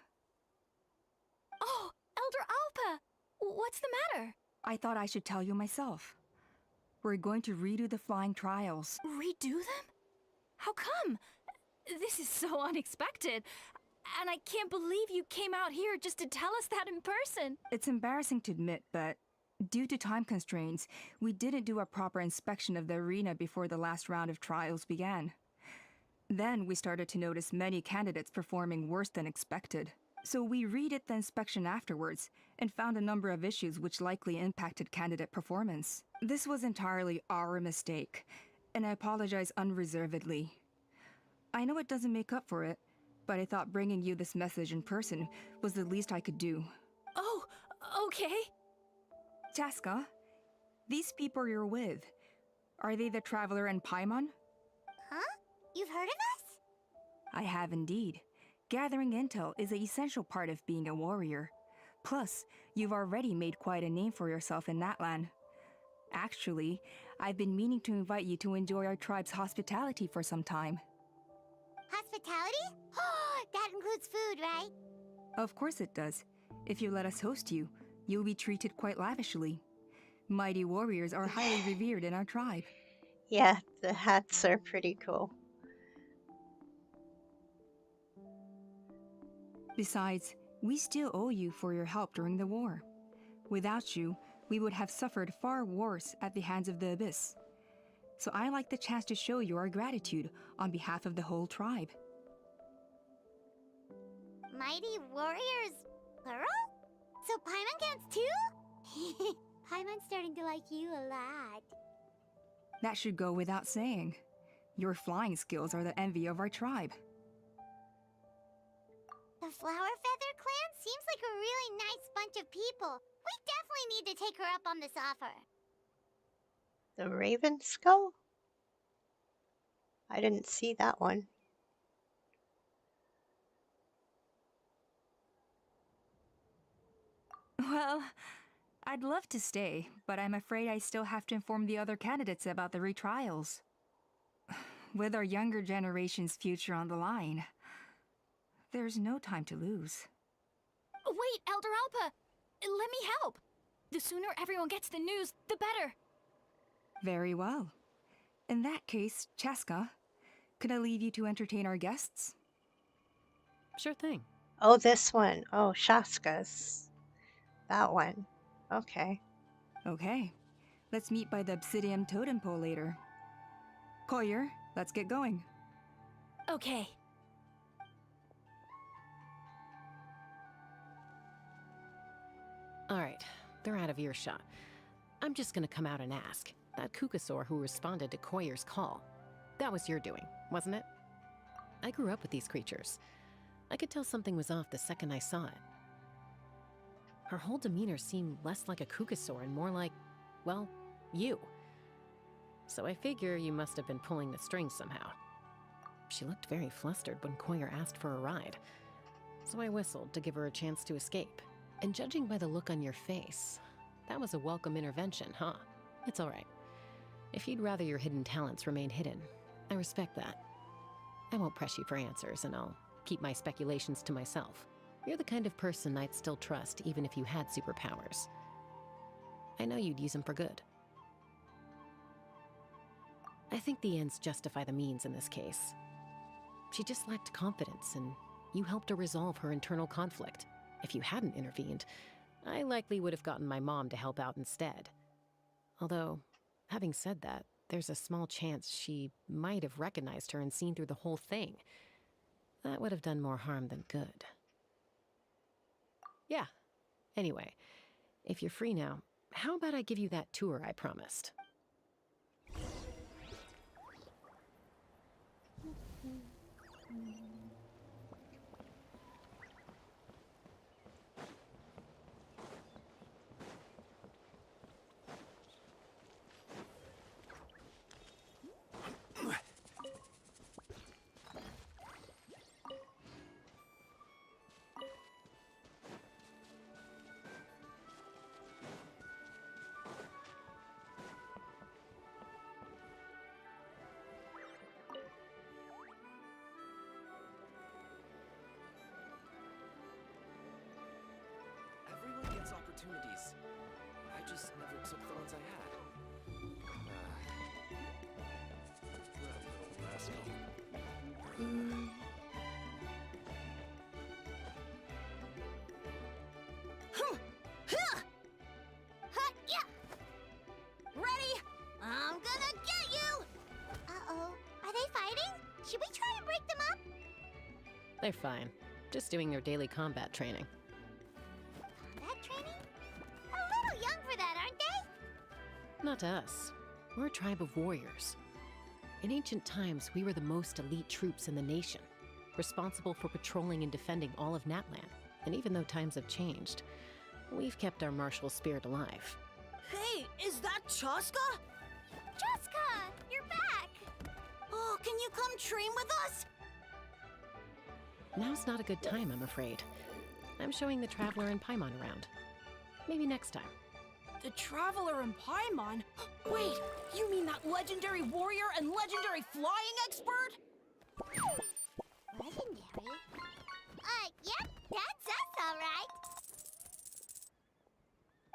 Oh, Elder Alpa! What's the matter? I thought I should tell you myself. We're going to redo the flying trials. Redo them? How come? This is so unexpected. And I can't believe you came out here just to tell us that in person. It's embarrassing to admit, but due to time constraints, we didn't do a proper inspection of the arena before the last round of trials began. Then we started to notice many candidates performing worse than expected. So we redid the inspection afterwards and found a number of issues which likely impacted candidate performance. This was entirely our mistake, and I apologize unreservedly. I know it doesn't make up for it, but I thought bringing you this message in person was the least I could do. Oh, okay. Chaska, these people you're with, are they the Traveler and Paimon? Huh? You've heard of us? I have indeed. Gathering intel is an essential part of being a warrior. Plus, you've already made quite a name for yourself in Natlan. Actually, I've been meaning to invite you to enjoy our tribe's hospitality for some time. Hospitality? That includes food, right? Of course it does. If you let us host you, you'll be treated quite lavishly. Mighty warriors are highly revered in our tribe. Yeah, the hats are pretty cool. Besides, we still owe you for your help during the war. Without you, we would have suffered far worse at the hands of the Abyss. So I like the chance to show you our gratitude on behalf of the whole tribe. Mighty warriors, plural? So Paimon counts too? Paimon's starting to like you a lot. That should go without saying. Your flying skills are the envy of our tribe. The Flower Feather clan seems like a really nice bunch of people. We definitely need to take her up on this offer. The Raven Skull? I didn't see that one. Well, I'd love to stay, but I'm afraid I still have to inform the other candidates about the retrials. With our younger generation's future on the line, there's no time to lose. Wait, Elder Alpa! Let me help! The sooner everyone gets the news, the better! Very well. In that case, Chaska, could I leave you to entertain our guests? Sure thing. Oh, this one. Oh, Shaska's. That one. Okay. Okay. Let's meet by the Obsidian Totem Pole later. Collier, let's get going. Okay. Alright, they're out of earshot. I'm just gonna come out and ask. That Kukasaur who responded to Koyer's call. That was your doing, wasn't it? I grew up with these creatures. I could tell something was off the second I saw it. Her whole demeanor seemed less like a Kukasaur and more like, well, you. So I figure you must have been pulling the strings somehow. She looked very flustered when Koyer asked for a ride. So I whistled to give her a chance to escape. And judging by the look on your face, that was a welcome intervention, huh? It's all right. If you'd rather your hidden talents remain hidden, I respect that. I won't press you for answers, and I'll keep my speculations to myself. You're the kind of person I'd still trust even if you had superpowers. I know you'd use them for good. I think the ends justify the means in this case. She just lacked confidence, and you helped her resolve her internal conflict. If you hadn't intervened, I likely would have gotten my mom to help out instead. Although, having said that, there's a small chance she might have recognized her and seen through the whole thing. That would have done more harm than good. Yeah. Anyway, if you're free now, how about I give you that tour I promised? Everyone gets opportunities. I just never took the ones I had. That little rascal. Ready? I'm gonna get you! Uh-oh. Are they fighting? Should we try and break them up? They're fine. Just doing their daily combat training. Combat training? A little young for that, aren't they? Not to us. We're a tribe of warriors. In ancient times, we were the most elite troops in the nation, responsible for patrolling and defending all of Natlan. And even though times have changed, we've kept our martial spirit alive. Hey, is that Chaska? Chaska, you're back! Oh, can you come train with us? Now's not a good time, I'm afraid. I'm showing the Traveler and Paimon around. Maybe next time. The Traveler and Paimon? Wait, you mean that legendary warrior and legendary flying expert? Legendary? Yep, that's us, alright.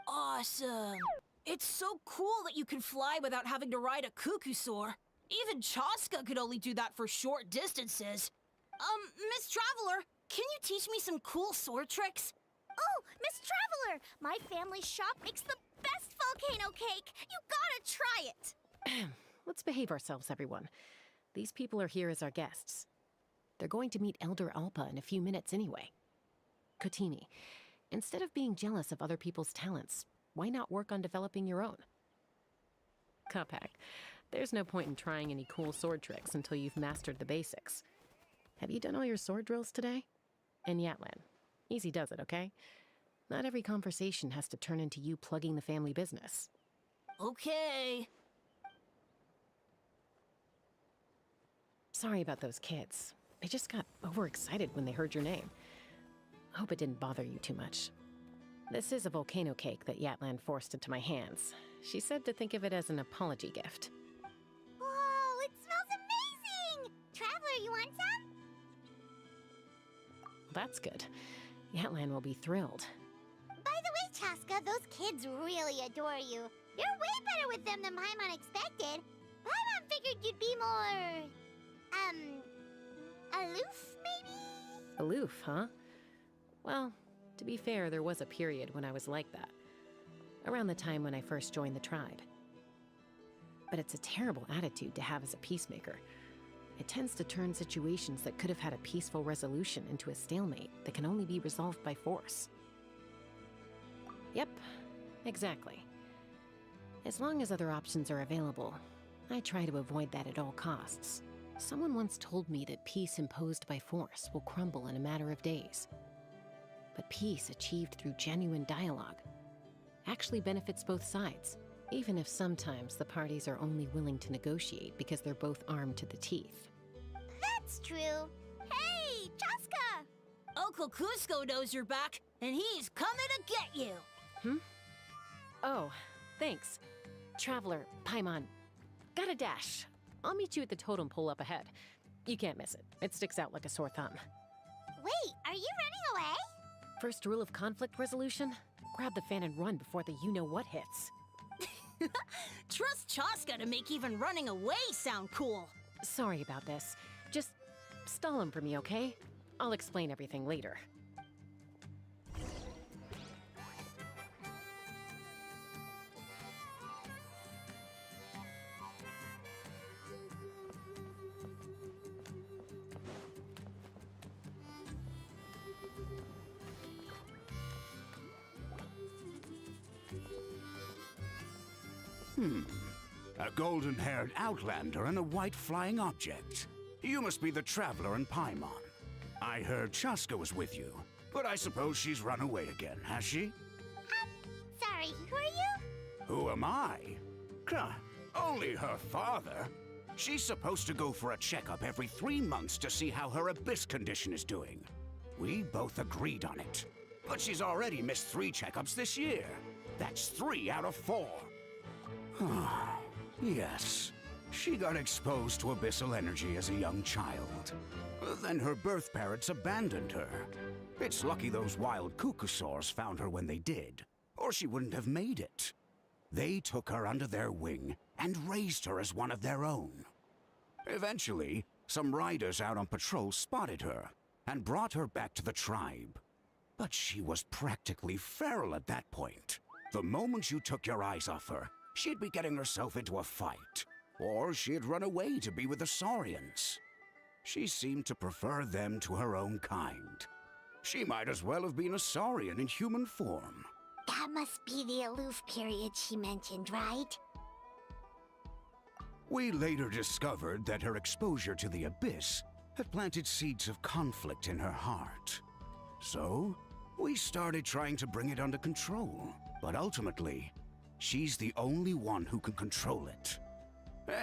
Awesome. It's so cool that you can fly without having to ride a cuckoo-soar. Even Chaska could only do that for short distances. Miss Traveler, can you teach me some cool sword tricks? Oh, Miss Traveler! My family's shop makes the best volcano cake! You gotta try it! Let's behave ourselves, everyone. These people are here as our guests. They're going to meet Elder Alpa in a few minutes anyway. Kotini, instead of being jealous of other people's talents, why not work on developing your own? Kapak, there's no point in trying any cool sword tricks until you've mastered the basics. Have you done all your sword drills today? And Yatlan, easy does it, okay? Not every conversation has to turn into you plugging the family business. Okay. Sorry about those kids. They just got overexcited when they heard your name. Hope it didn't bother you too much. This is a volcano cake that Yatlan forced into my hands. She said to think of it as an apology gift. Whoa, it smells amazing! Traveler, you want some? That's good. Yatlan will be thrilled. By the way, Chaska, those kids really adore you. You're way better with them than Paimon expected. Paimon figured you'd be more... aloof, maybe? Aloof, huh? Well, to be fair, there was a period when I was like that. Around the time when I first joined the tribe. But it's a terrible attitude to have as a peacemaker. It tends to turn situations that could have had a peaceful resolution into a stalemate that can only be resolved by force. Yep, exactly. As long as other options are available, I try to avoid that at all costs. Someone once told me that peace imposed by force will crumble in a matter of days. But peace achieved through genuine dialogue actually benefits both sides, even if sometimes the parties are only willing to negotiate because they're both armed to the teeth. That's true. Hey, Chaska! Uncle Cusco knows you're back, and he's coming to get you. Oh, thanks. Traveler, Paimon. Got a dash. I'll meet you at the totem pole up ahead. You can't miss it. It sticks out like a sore thumb. Wait, are you running away? First rule of conflict resolution? Grab the fan and run before the you-know-what hits. Trust Chaska to make even running away sound cool. Sorry about this. Just stall him for me, okay? I'll explain everything later. A golden-haired outlander and a white flying object. You must be the Traveler and Paimon. I heard Chaska was with you, but I suppose she's run away again, has she? Sorry, who are you? Who am I? Only her father. She's supposed to go for a checkup every 3 months to see how her abyss condition is doing. We both agreed on it. But she's already missed 3 checkups this year. That's 3 out of 4. Yes, she got exposed to abyssal energy as a young child. Then her birth parents abandoned her. It's lucky those wild cuckoosaurs found her when they did, or she wouldn't have made it. They took her under their wing and raised her as one of their own. Eventually, some riders out on patrol spotted her and brought her back to the tribe. But she was practically feral at that point. The moment you took your eyes off her, she'd be getting herself into a fight, or she'd run away to be with the Saurians. She seemed to prefer them to her own kind. She might as well have been a Saurian in human form. That must be the aloof period she mentioned, right? We later discovered that her exposure to the abyss had planted seeds of conflict in her heart. So, we started trying to bring it under control, but ultimately, She's the only one who can control it.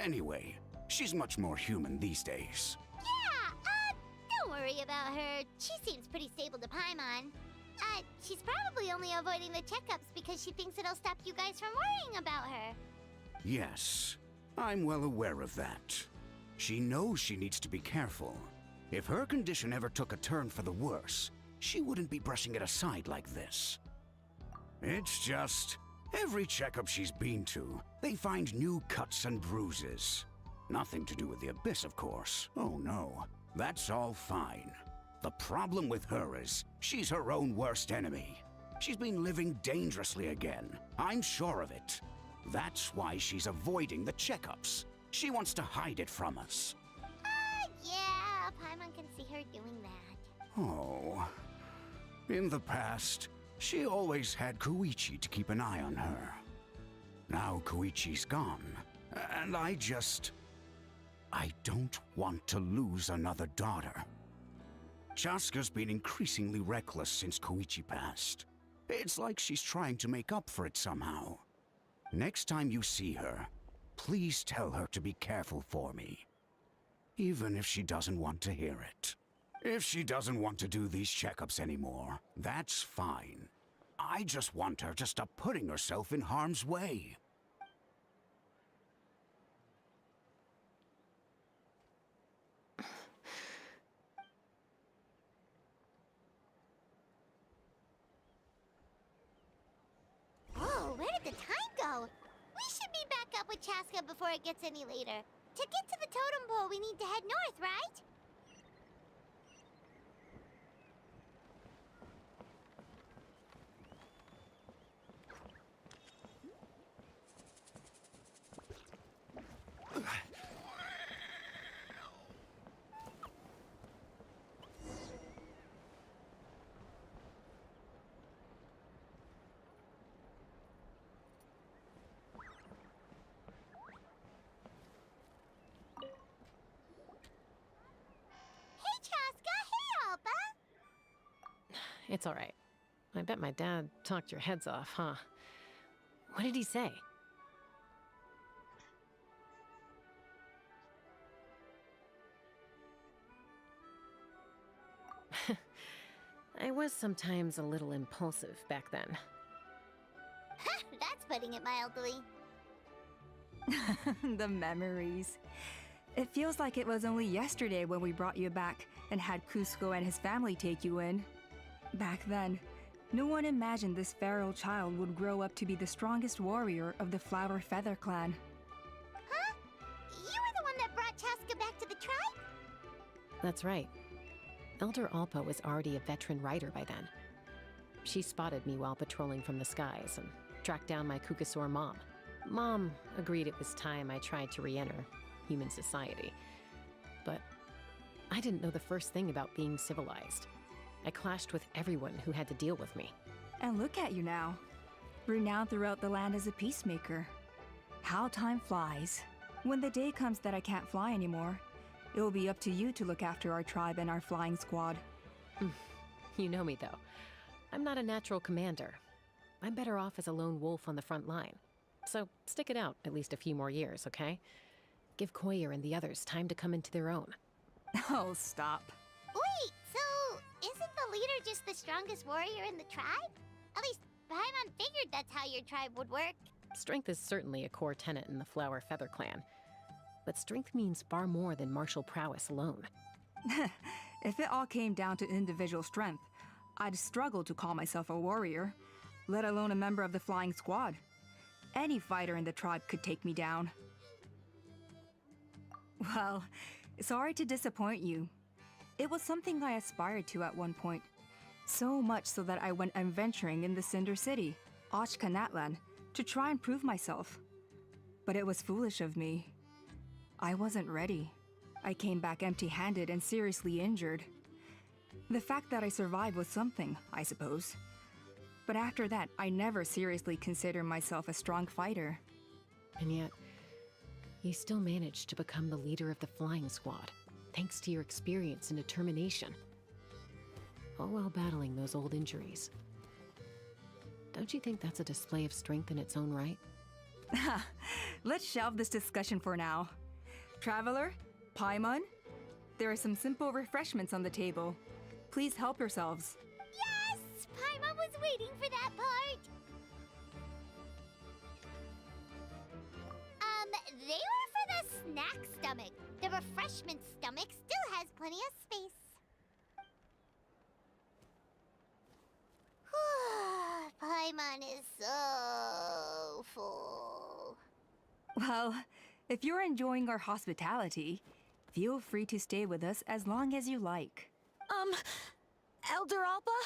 Anyway, she's much more human these days. Yeah, don't worry about her. She seems pretty stable to Paimon. She's probably only avoiding the checkups because she thinks it'll stop you guys from worrying about her. Yes, I'm well aware of that. She knows she needs to be careful. If her condition ever took a turn for the worse, she wouldn't be brushing it aside like this. It's just, every checkup she's been to, they find new cuts and bruises. Nothing to do with the Abyss, of course. Oh no, that's all fine. The problem with her is, she's her own worst enemy. She's been living dangerously again. I'm sure of it. That's why she's avoiding the checkups. She wants to hide it from us. Yeah, Paimon can see her doing that. Oh. In the past, she always had Koichi to keep an eye on her. Now Koichi's gone, and I don't want to lose another daughter. Chaska's been increasingly reckless since Koichi passed. It's like she's trying to make up for it somehow. Next time you see her, please tell her to be careful for me. Even if she doesn't want to hear it. If she doesn't want to do these checkups anymore, that's fine. I just want her to stop putting herself in harm's way. Whoa, where did the time go? We should be back up with Chaska before it gets any later. To get to the totem pole, we need to head north, right? Hey, Chaska! Hey, Alba! It's all right. I bet my dad talked your heads off, huh? What did he say? I was sometimes a little impulsive back then. That's putting it mildly. The memories. It feels like it was only yesterday when we brought you back and had Cusco and his family take you in. Back then, no one imagined this feral child would grow up to be the strongest warrior of the Flower Feather clan. Huh? You were the one that brought Chaska back to the tribe? That's right. Elder Alpa was already a veteran rider by then. She spotted me while patrolling from the skies and tracked down my Kukasaur mom. Mom agreed it was time I tried to re-enter human society. But I didn't know the first thing about being civilized. I clashed with everyone who had to deal with me. And look at you now, renowned throughout the land as a peacemaker. How time flies. When the day comes that I can't fly anymore, it will be up to you to look after our tribe and our flying squad. You know me, though. I'm not a natural commander. I'm better off as a lone wolf on the front line. So stick it out at least a few more years, okay? Give Koyer and the others time to come into their own. Oh, stop. Wait, so isn't the leader just the strongest warrior in the tribe? At least Paimon figured that's how your tribe would work. Strength is certainly a core tenet in the Flower Feather clan. But strength means far more than martial prowess alone. If it all came down to individual strength, I'd struggle to call myself a warrior, let alone a member of the flying squad. Any fighter in the tribe could take me down. Well, sorry to disappoint you. It was something I aspired to at one point. So much so that I went adventuring in the Cinder City, Ochkanatlan, to try and prove myself. But it was foolish of me. I wasn't ready. I came back empty-handed and seriously injured. The fact that I survived was something, I suppose. But after that, I never seriously considered myself a strong fighter. And yet, you still managed to become the leader of the flying squad, thanks to your experience and determination. All while battling those old injuries. Don't you think that's a display of strength in its own right? Let's shelve this discussion for now. Traveler, Paimon, there are some simple refreshments on the table. Please help yourselves. Yes! Paimon was waiting for that part! They were for the snack stomach. The refreshment stomach still has plenty of space. Paimon is so full. Well, if you're enjoying our hospitality, feel free to stay with us as long as you like. Elder Alpa?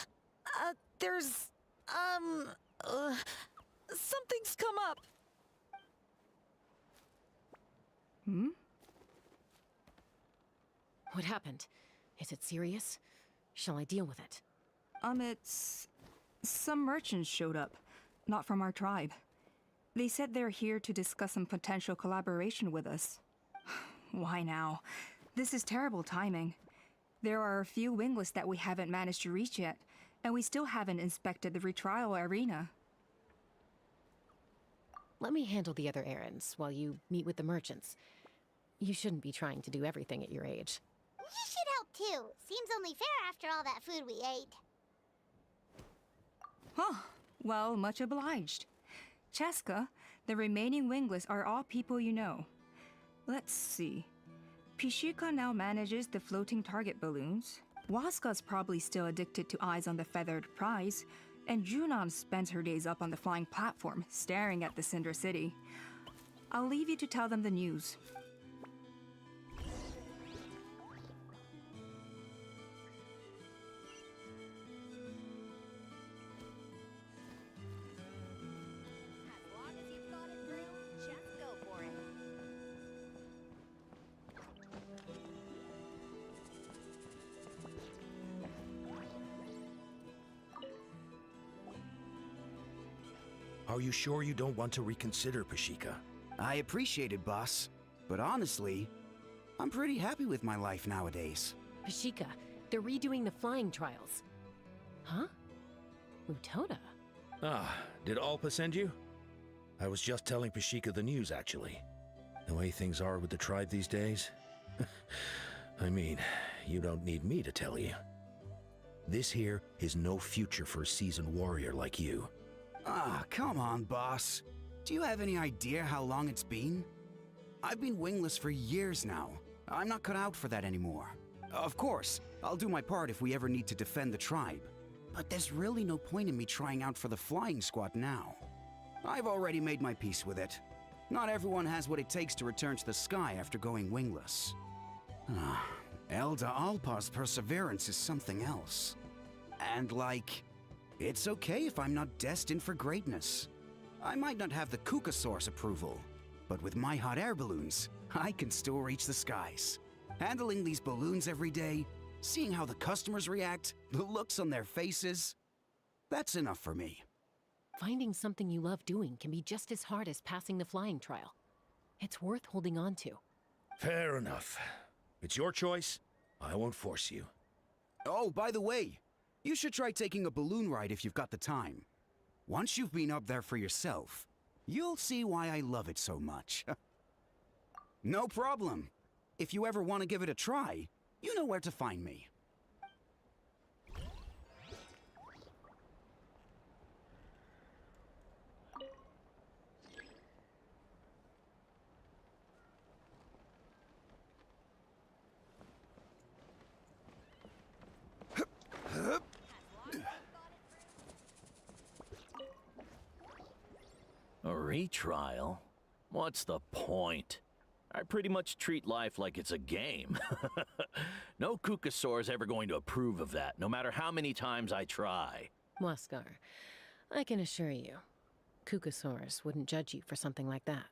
Something's come up. Hmm? What happened? Is it serious? Shall I deal with it? It's... Some merchants showed up, not from our tribe. They said they're here to discuss some potential collaboration with us. Why now? This is terrible timing. There are a few wingless that we haven't managed to reach yet, and we still haven't inspected the retrial arena. Let me handle the other errands while you meet with the merchants. You shouldn't be trying to do everything at your age. You should help too. Seems only fair after all that food we ate. Huh. Well, much obliged. Cheska, the remaining wingless are all people you know. Let's see. Pishika now manages the floating target balloons. Waska's probably still addicted to eyes on the feathered prize, and Junon spends her days up on the flying platform, staring at the Cinder City. I'll leave you to tell them the news. Are you sure you don't want to reconsider, Pashika? I appreciate it, boss. But honestly, I'm pretty happy with my life nowadays. Pashika, they're redoing the flying trials. Huh? Utoda? Ah, did Alpa send you? I was just telling Pashika the news, actually. The way things are with the tribe these days. I mean, you don't need me to tell you. This here is no future for a seasoned warrior like you. Ah, come on, boss. Do you have any idea how long it's been? I've been wingless for years now. I'm not cut out for that anymore. Of course, I'll do my part if we ever need to defend the tribe. But there's really no point in me trying out for the flying squad now. I've already made my peace with it. Not everyone has what it takes to return to the sky after going wingless. Elder Alpa's perseverance is something else. And it's okay if I'm not destined for greatness. I might not have the Kukasaur's approval, but with my hot air balloons, I can still reach the skies. Handling these balloons every day, seeing how the customers react, the looks on their faces, that's enough for me. Finding something you love doing can be just as hard as passing the flying trial. It's worth holding on to. Fair enough. It's your choice. I won't force you. Oh, by the way, you should try taking a balloon ride if you've got the time. Once you've been up there for yourself, you'll see why I love it so much. No problem. If you ever want to give it a try, you know where to find me. A retrial? What's the point? I pretty much treat life like it's a game. No Kukasaur is ever going to approve of that, no matter how many times I try. Waskar, I can assure you, Kukasaurs wouldn't judge you for something like that.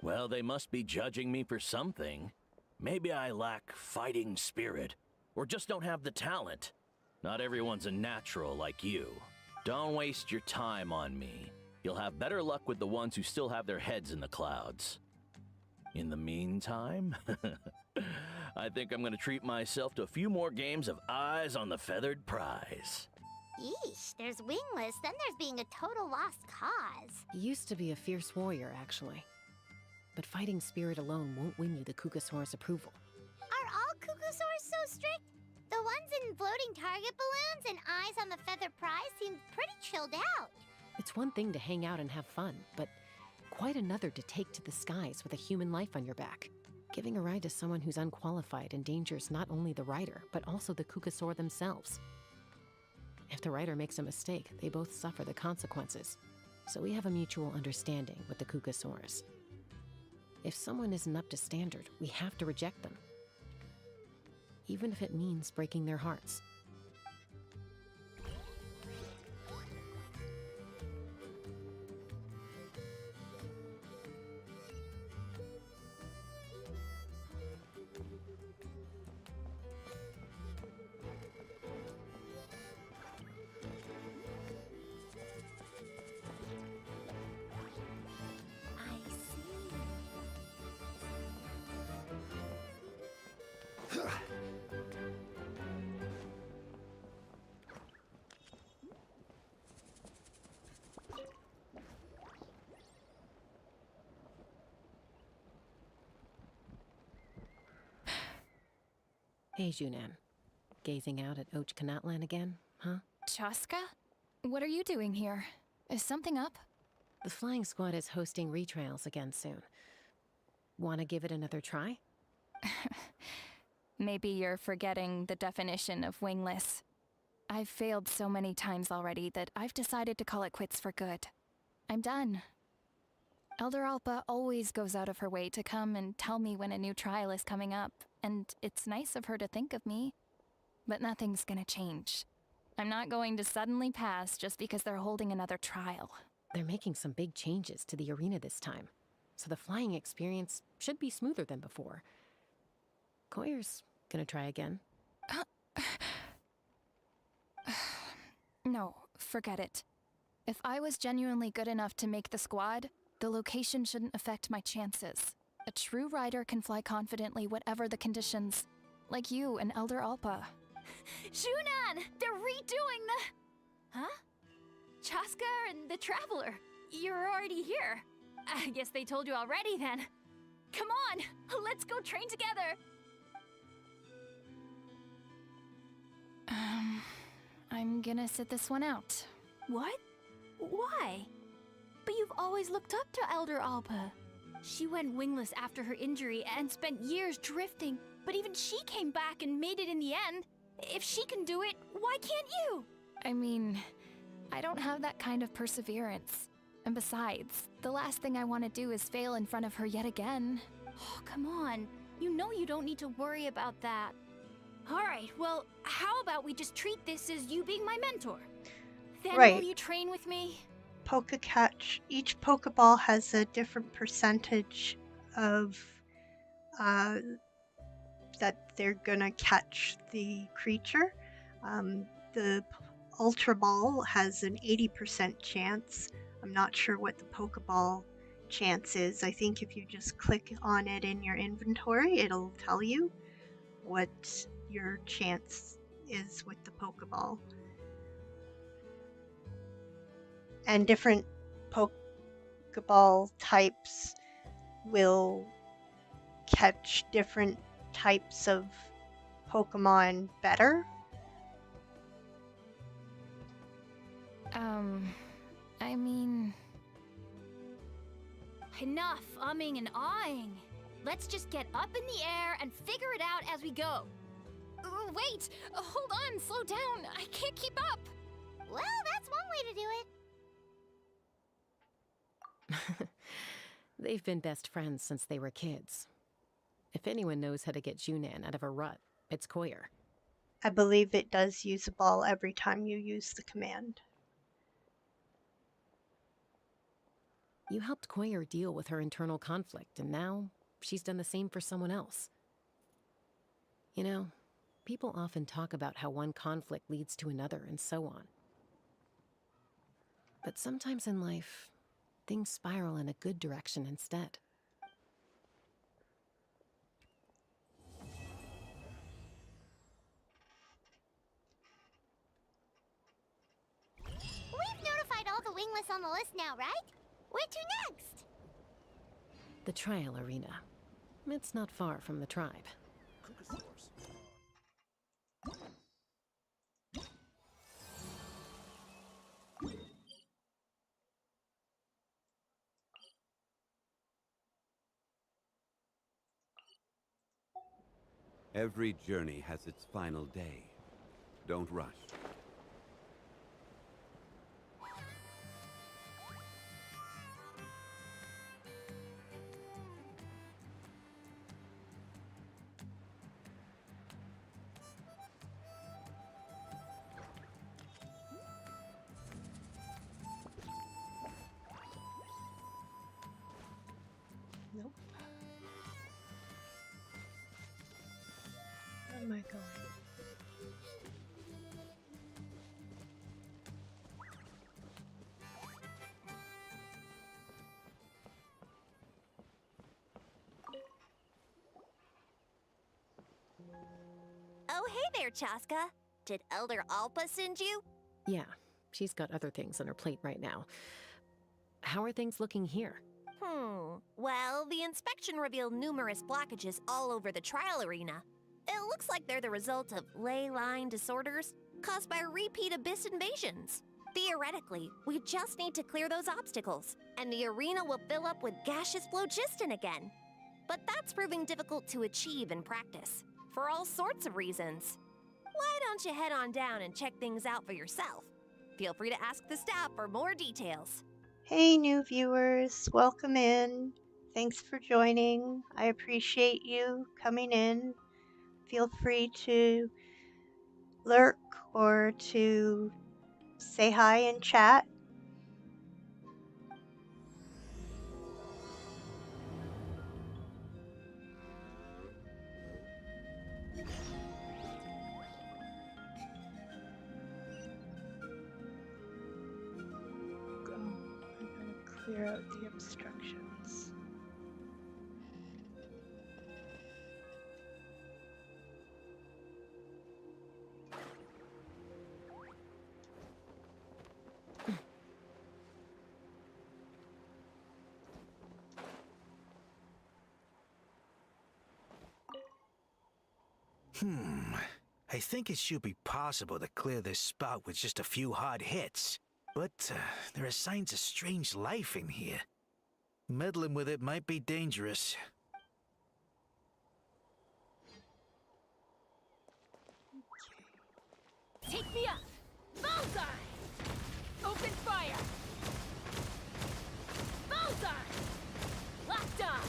Well, they must be judging me for something. Maybe I lack fighting spirit, or just don't have the talent. Not everyone's a natural like you. Don't waste your time on me. You'll have better luck with the ones who still have their heads in the clouds. In the meantime, I think I'm gonna treat myself to a few more games of Eyes on the Feathered Prize. Yeesh, there's wingless, then there's being a total lost cause. He used to be a fierce warrior, actually. But fighting spirit alone won't win you the Kukasaur's approval. Are all Kukusaurs so strict? The ones in floating target balloons and eyes on the feather prize seem pretty chilled out. It's one thing to hang out and have fun, but quite another to take to the skies with a human life on your back. Giving a ride to someone who's unqualified endangers not only the rider, but also the Kukasaur themselves. If the rider makes a mistake, they both suffer the consequences. So we have a mutual understanding with the Kukasaurs. If someone isn't up to standard, we have to reject them. Even if it means breaking their hearts. Hey, Junan. Gazing out at Ochkanatlan again, huh? Chaska? What are you doing here? Is something up? The flying squad is hosting retrials again soon. Wanna give it another try? Maybe you're forgetting the definition of wingless. I've failed so many times already that I've decided to call it quits for good. I'm done. Elder Alpa always goes out of her way to come and tell me when a new trial is coming up, and it's nice of her to think of me. But nothing's gonna change. I'm not going to suddenly pass just because they're holding another trial. They're making some big changes to the arena this time, so the flying experience should be smoother than before. Koyer's gonna try again. No, forget it. If I was genuinely good enough to make the squad, the location shouldn't affect my chances. A true rider can fly confidently whatever the conditions, like you and Elder Alpa. Junan! They're redoing the... Huh? Chaska and the Traveler. You're already here. I guess they told you already then. Come on, let's go train together. I'm gonna sit this one out. What? Why? But you've always looked up to Elder Alpa. She went wingless after her injury and spent years drifting, but even she came back and made it in the end. If she can do it, why can't you? I mean, I don't have that kind of perseverance. And besides, the last thing I want to do is fail in front of her yet again. Oh, come on. You know you don't need to worry about that. Alright, well, how about we just treat this as you being my mentor? Then Right. will you train with me? Poke-catch. Each Pokeball has a different percentage of that they're gonna catch the creature. The Ultra Ball has an 80% chance. I'm not sure what the Pokeball chance is. I think if you just click on it in your inventory, it'll tell you what your chance is with the Pokeball. And different Pokeball types will catch different types of Pokemon better. I mean... Enough umming and ahhing. Let's just get up in the air and figure it out as we go. Wait! Hold on, slow down. I can't keep up. Well, that's one way to do it. They've been best friends since they were kids. If anyone knows how to get Junan out of a rut, it's Koyer. I believe it does use a ball every time you use the command. You helped Koyer deal with her internal conflict, and now she's done the same for someone else. You know, people often talk about how one conflict leads to another and so on. But sometimes in life, things spiral in a good direction instead. Wingless on the list now, right? Where to next? The trial arena. It's not far from the tribe. Every journey has its final day. Don't rush. Nope. Where am I going? Oh, hey there, Chaska. Did Elder Alpa send you? Yeah, she's got other things on her plate right now. How are things looking here? Well, the inspection revealed numerous blockages all over the trial arena. It looks like they're the result of ley line disorders caused by repeat abyss invasions. Theoretically, we just need to clear those obstacles, and the arena will fill up with gaseous phlogiston again. But that's proving difficult to achieve in practice, for all sorts of reasons. Why don't you head on down and check things out for yourself? Feel free to ask the staff for more details. Hey, new viewers, welcome in. Thanks for joining. I appreciate you coming in. Feel free to lurk or to say hi in chat. Clear out the obstructions. I think it should be possible to clear this spot with just a few hard hits. But there are signs of strange life in here. Meddling with it might be dangerous. Take me up! Bullseye! Open fire! Bullseye! Locked on!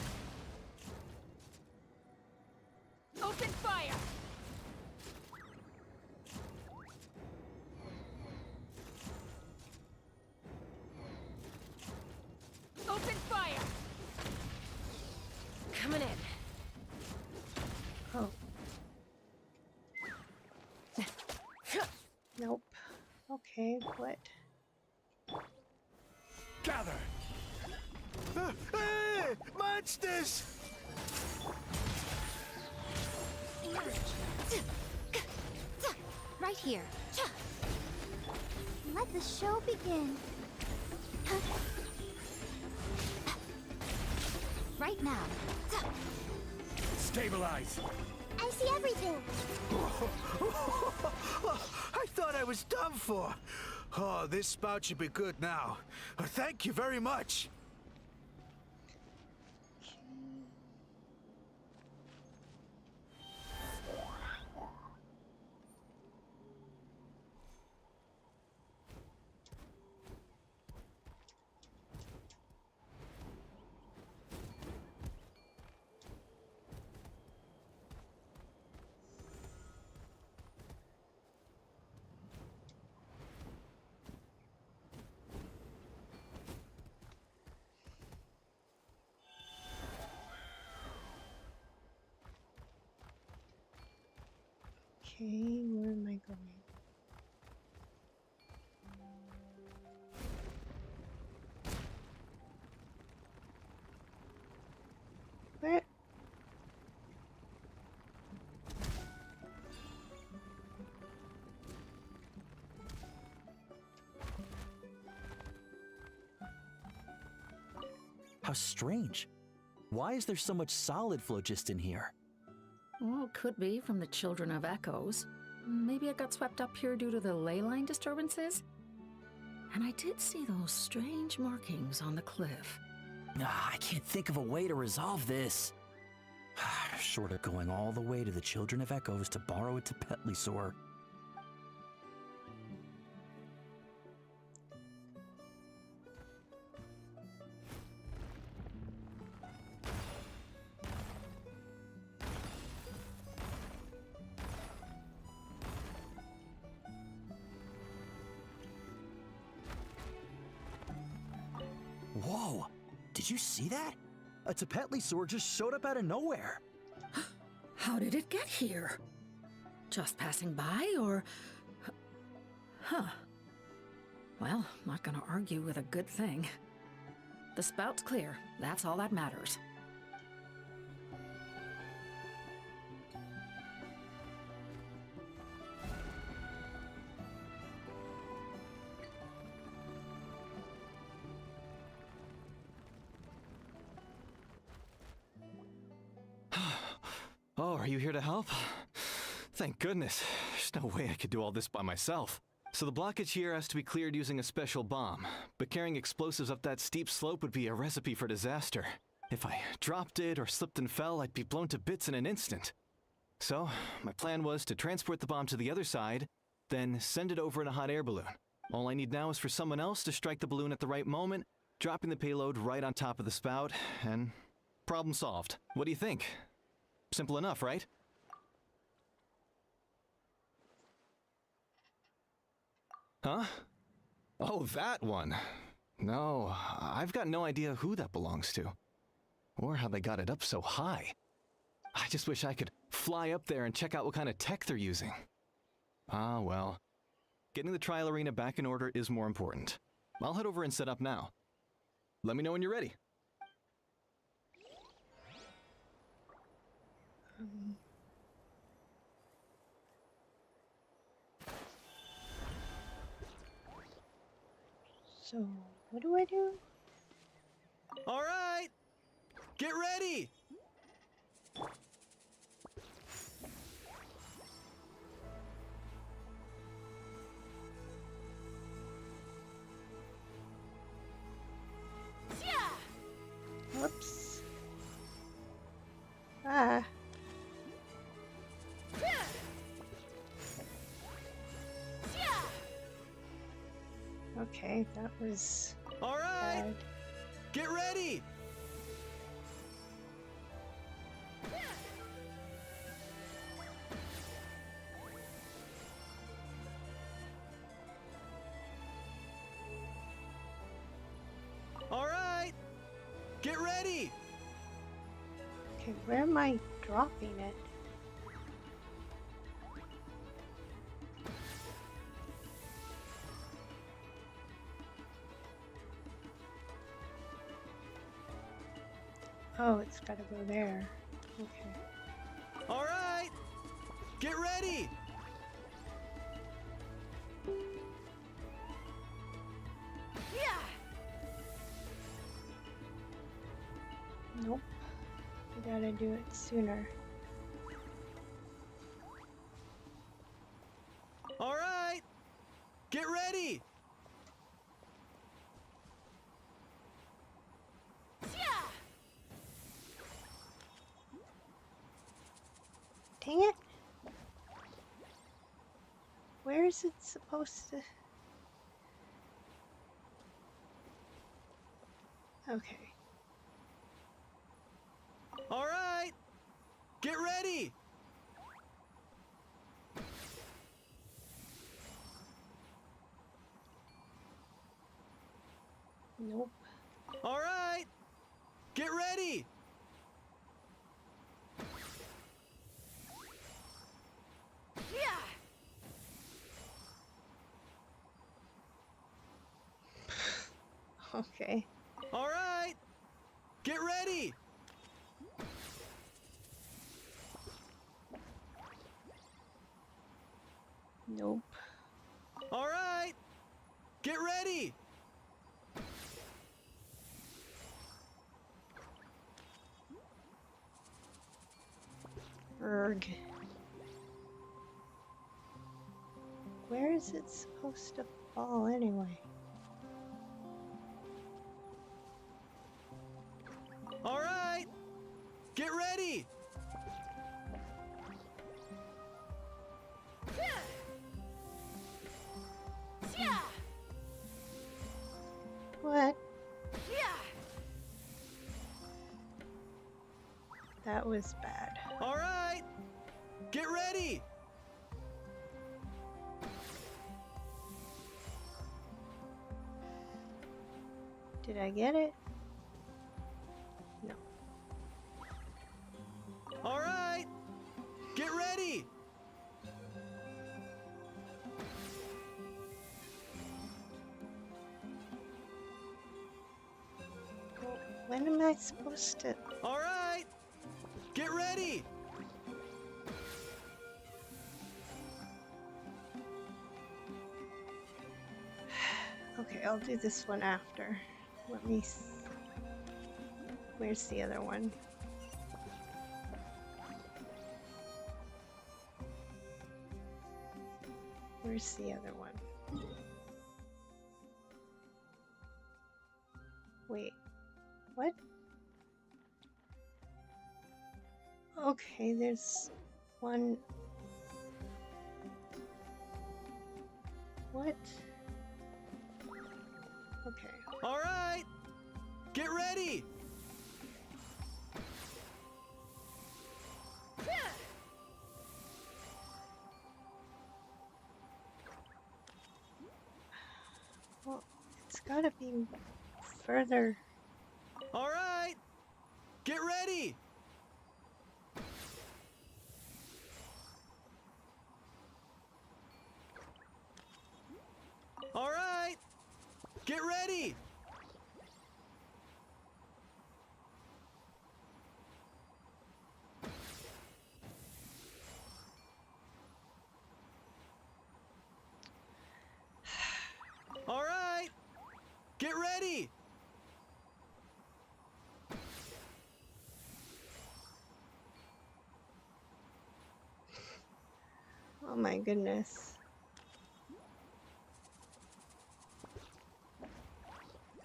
Open fire! Open fire! Coming in. Oh. Nope. Okay, what? Gather! Hey! Monsters! Right here. Let the show begin. Right now. Stabilize! I see everything. I thought I was done for. Oh, this spout should be good now. Thank you very much. Okay, where am I going? Where? How strange. Why is there so much solid phlogiston here? Well, could be from the Children of Echoes. Maybe it got swept up here due to the ley line disturbances? And I did see those strange markings on the cliff. I can't think of a way to resolve this. Short of going all the way to the Children of Echoes to borrow a Tapetlisaur. Whoa! Did you see that? A Tapetlisaur just showed up out of nowhere. How did it get here? Just passing by, or... Huh. Well, not gonna argue with a good thing. The spout's clear. That's all that matters. Oh, are you here to help? Thank goodness. There's no way I could do all this by myself. So the blockage here has to be cleared using a special bomb, but carrying explosives up that steep slope would be a recipe for disaster. If I dropped it or slipped and fell, I'd be blown to bits in an instant. So, my plan was to transport the bomb to the other side, then send it over in a hot air balloon. All I need now is for someone else to strike the balloon at the right moment, dropping the payload right on top of the spout, and problem solved. What do you think? Simple enough, right? Huh? Oh, that one. No, I've got no idea who that belongs to. Or how they got it up so high. I just wish I could fly up there and check out what kind of tech they're using. Ah, well. Getting the trial arena back in order is more important. I'll head over and set up now. Let me know when you're ready. So, what do I do? All right! Get ready! Whoops. Ah. Okay, that was all right. bad. Get ready. All right. Get ready. Okay, where am I dropping it? Oh, it's gotta go there. Okay. All right. Get ready. Nope. I gotta do it sooner. All right. Get ready. Dang it! Where is it supposed to... Okay. All right. Get ready. Nope. All right. Get ready. Okay. All right. Get ready. Nope. All right. Get ready. Erg. Where is it supposed to fall anyway? All right, get ready. What? That was bad. All right, get ready. Did I get it? No. All right, get ready. Well, when am I supposed to? All right, get ready. Okay, I'll do this one after. Let me see. Where's the other one? Where's the other one? Wait, what? Okay, there's one. What? Okay. All right, get ready. Well, it's gotta be further. All right, get ready. All right, get ready. All right, get ready. Oh my goodness.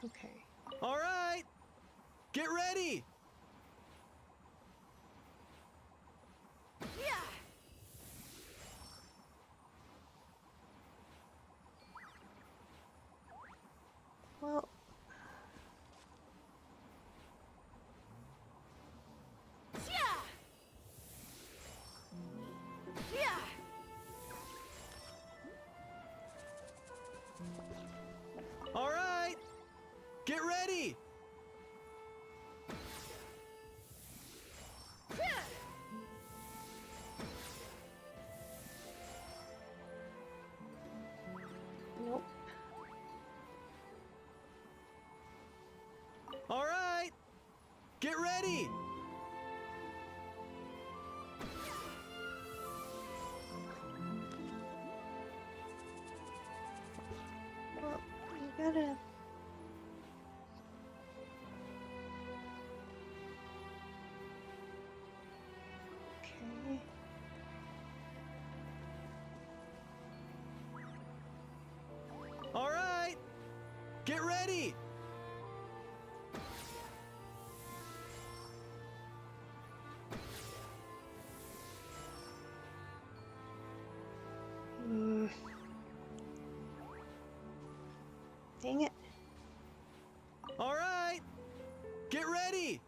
Okay. All right, get ready. Well. All right, get ready. Nope. All right, get ready. Well, you gotta. Okay. All right, get ready. Mm. Dang it. All right, get ready.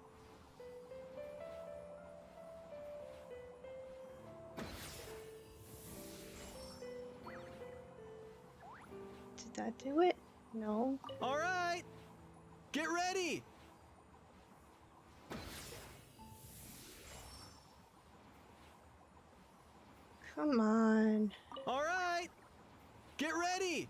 Did that do it? No. All right, get ready. Come on. All right, get ready.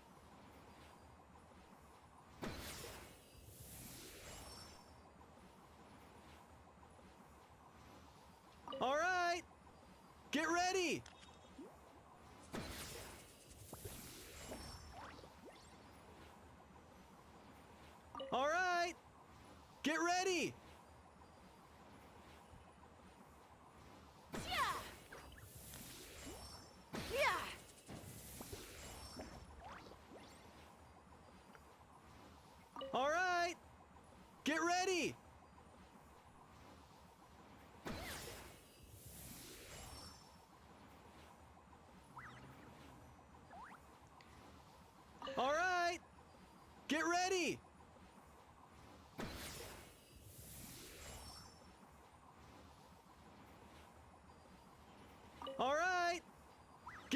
All right, get ready. All right, get ready.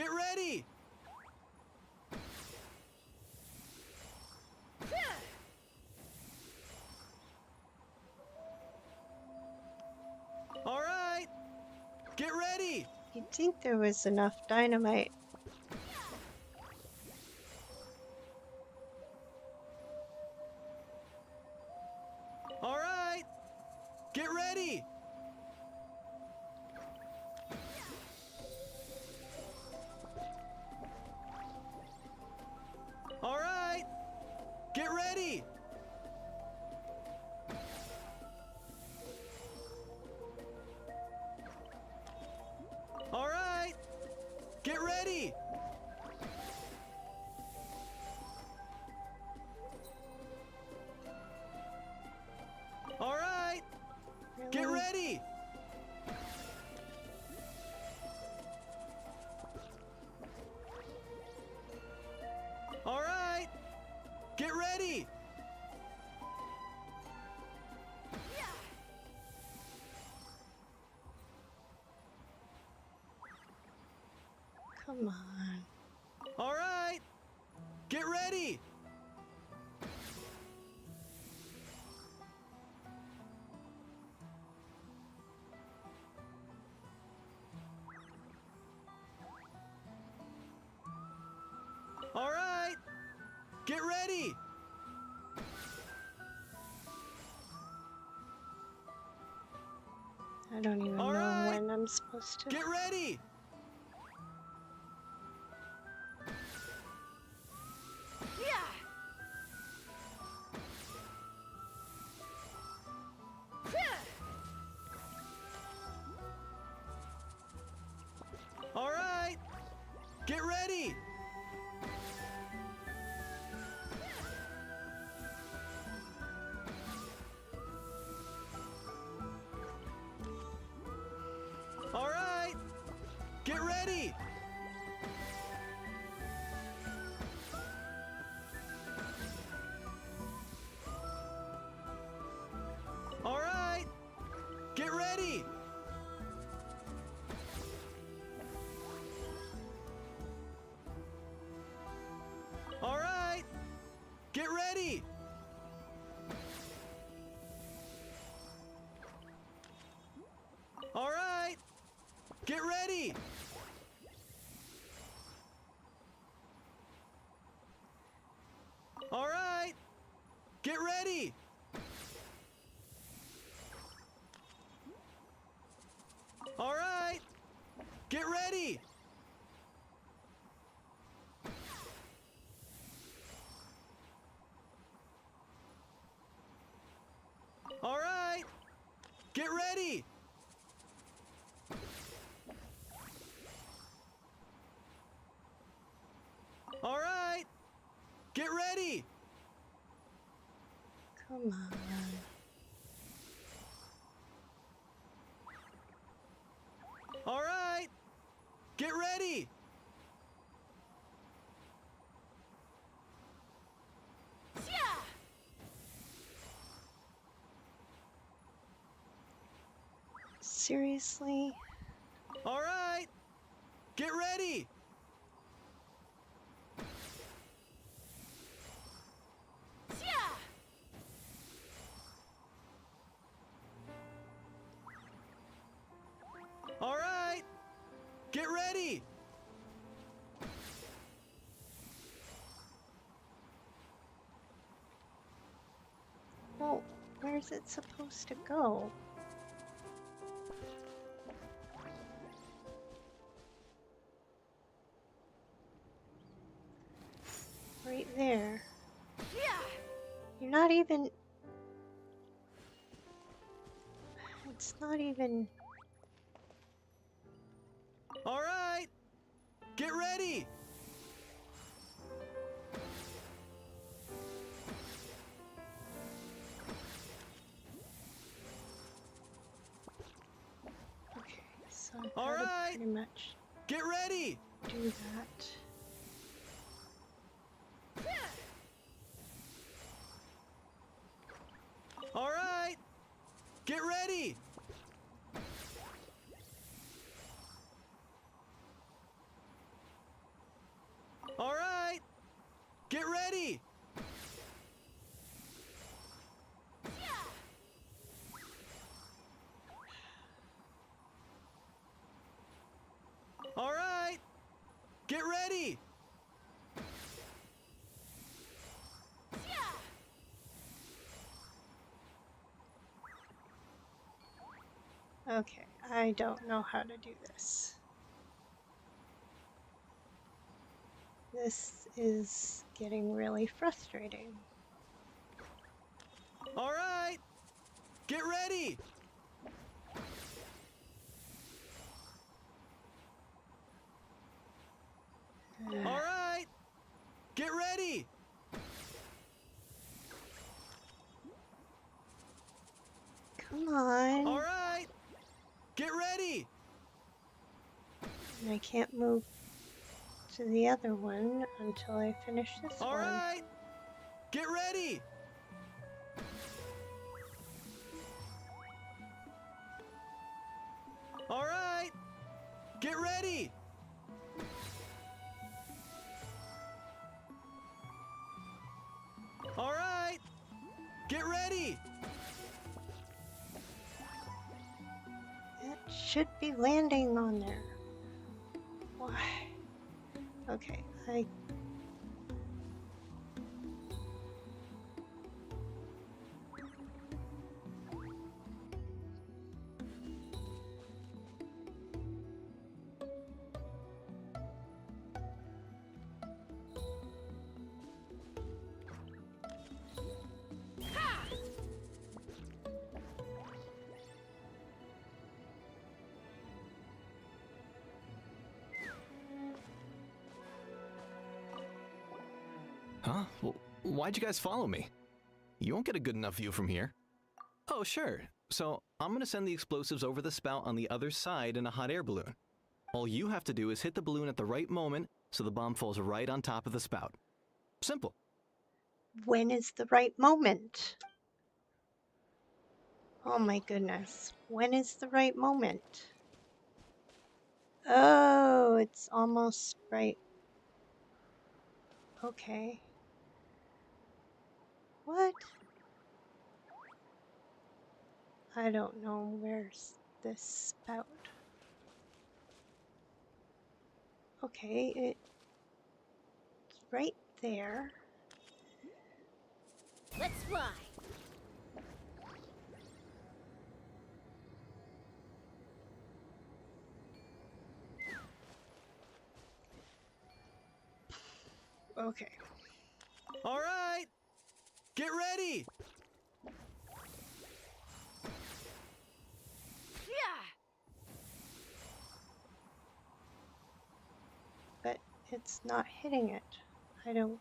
Get ready! All right! Get ready! You'd think there was enough dynamite. All right! Get ready! All right! Get ready! All right! Get ready! All right! Get ready! All right! Get ready! Come on. All right! Get ready! All right! Get ready! I don't even All know right. when I'm supposed to. Get ready! All right! Get ready! All right! Get ready! All right! Get ready! All right! Get ready! All right! Get ready! All right! Get ready! All right! Get ready! All right! Get ready! All right! Get ready! Come on. All right! Get ready! Seriously? All right! Get ready! All right! Get ready! Well, where's it supposed to go? Right there. You're not even... It's not even... All right! Get ready! Okay, so I've All gotta right! pretty much Get ready! do that. All right! Get ready! Get ready! All right! Get ready! Okay, I don't know how to do this. This is getting really frustrating. All right! Get ready! All right! Get ready! Come on. All right! Get ready! And I can't move to the other one until I finish this All one. right! Get ready! All right! Get ready! All right! Get ready! It should be landing on there. Why? Okay, Huh? Well, why'd you guys follow me? You won't get a good enough view from here. Oh, sure. So I'm gonna send the explosives over the spout on the other side in a hot air balloon. All you have to do is hit the balloon at the right moment so the bomb falls right on top of the spout. Simple. when is the right moment? Oh my goodness. When is the right moment? Oh, it's almost right. Okay. What? I don't know. Where's this spout? Okay, it's right there. Let's fly. Okay. All right! Get ready! But it's not hitting it. I don't...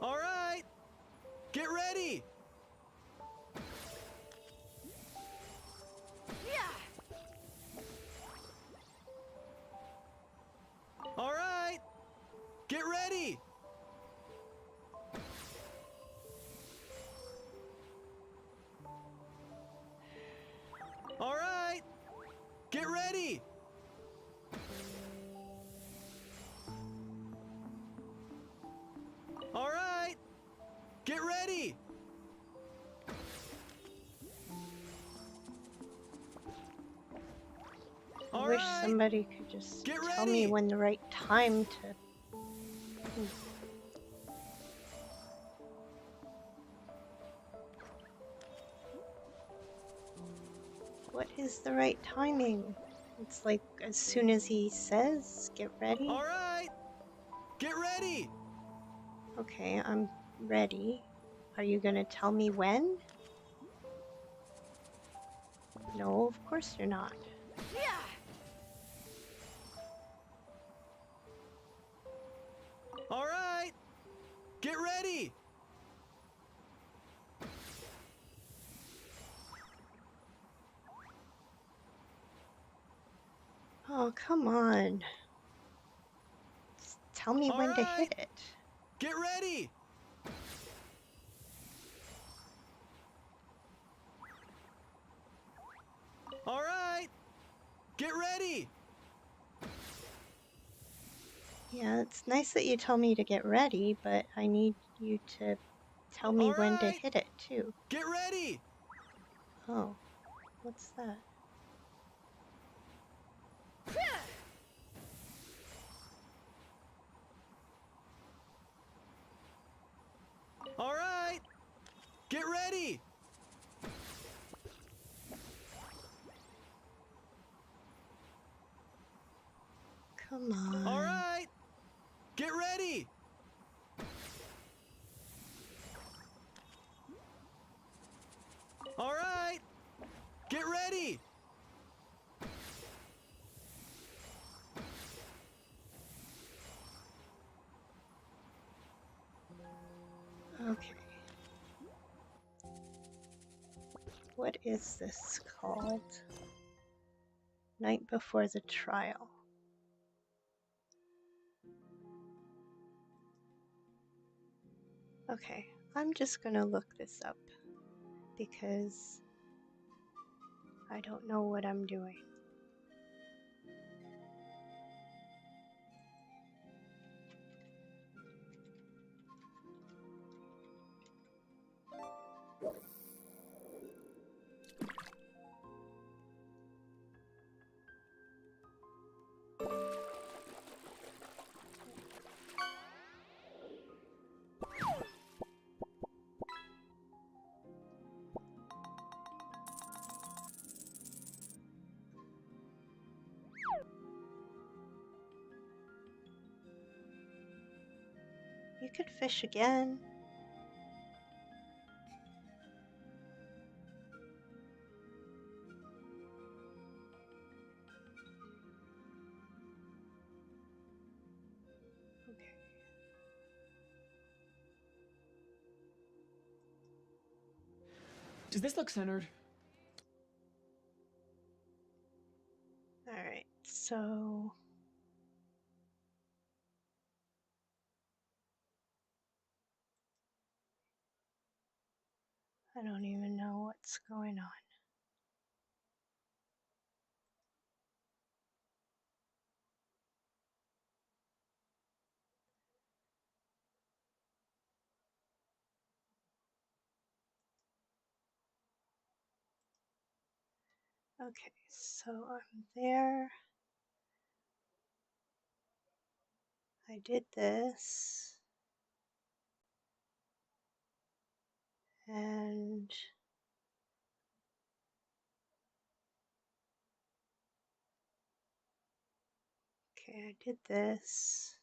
All right! Get ready! All right! Get ready! All right! Get ready! All right! Get ready! I wish somebody could just tell me when the right time to... What is the right timing? It's like as soon as he says, get ready. All right! Get ready! Okay, I'm ready. Are you gonna tell me when? No, of course you're not. All right! Get ready! Oh, come on. Just tell me when to hit it. Get ready! Yeah, it's nice that you tell me to get ready, but I need you to tell me when to hit it, too. Get ready! Oh, what's that? All right! Get ready! Come on. All right! Get ready! All right! Get ready! Okay. What is this called? Night before the trial. Okay, I'm just gonna look this up because I don't know what I'm doing. You could fish again. Okay. Does this look centered? Alright, so... I don't even know what's going on. Okay, so I'm there. I did this. And okay, I did this.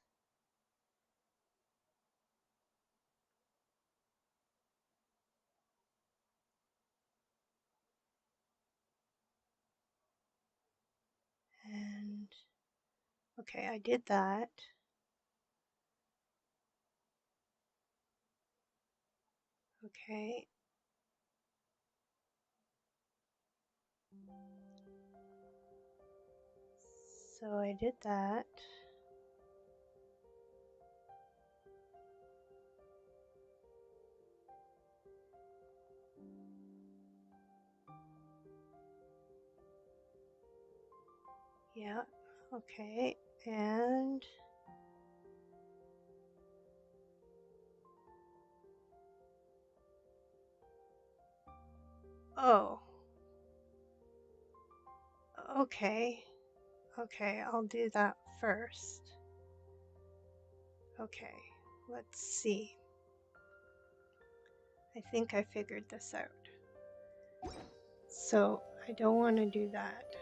And okay, I did that. Okay. So I did that. Yeah, okay. And oh. Okay. Okay, I'll do that first. Okay, let's see. I think I figured this out. So I don't want to do that.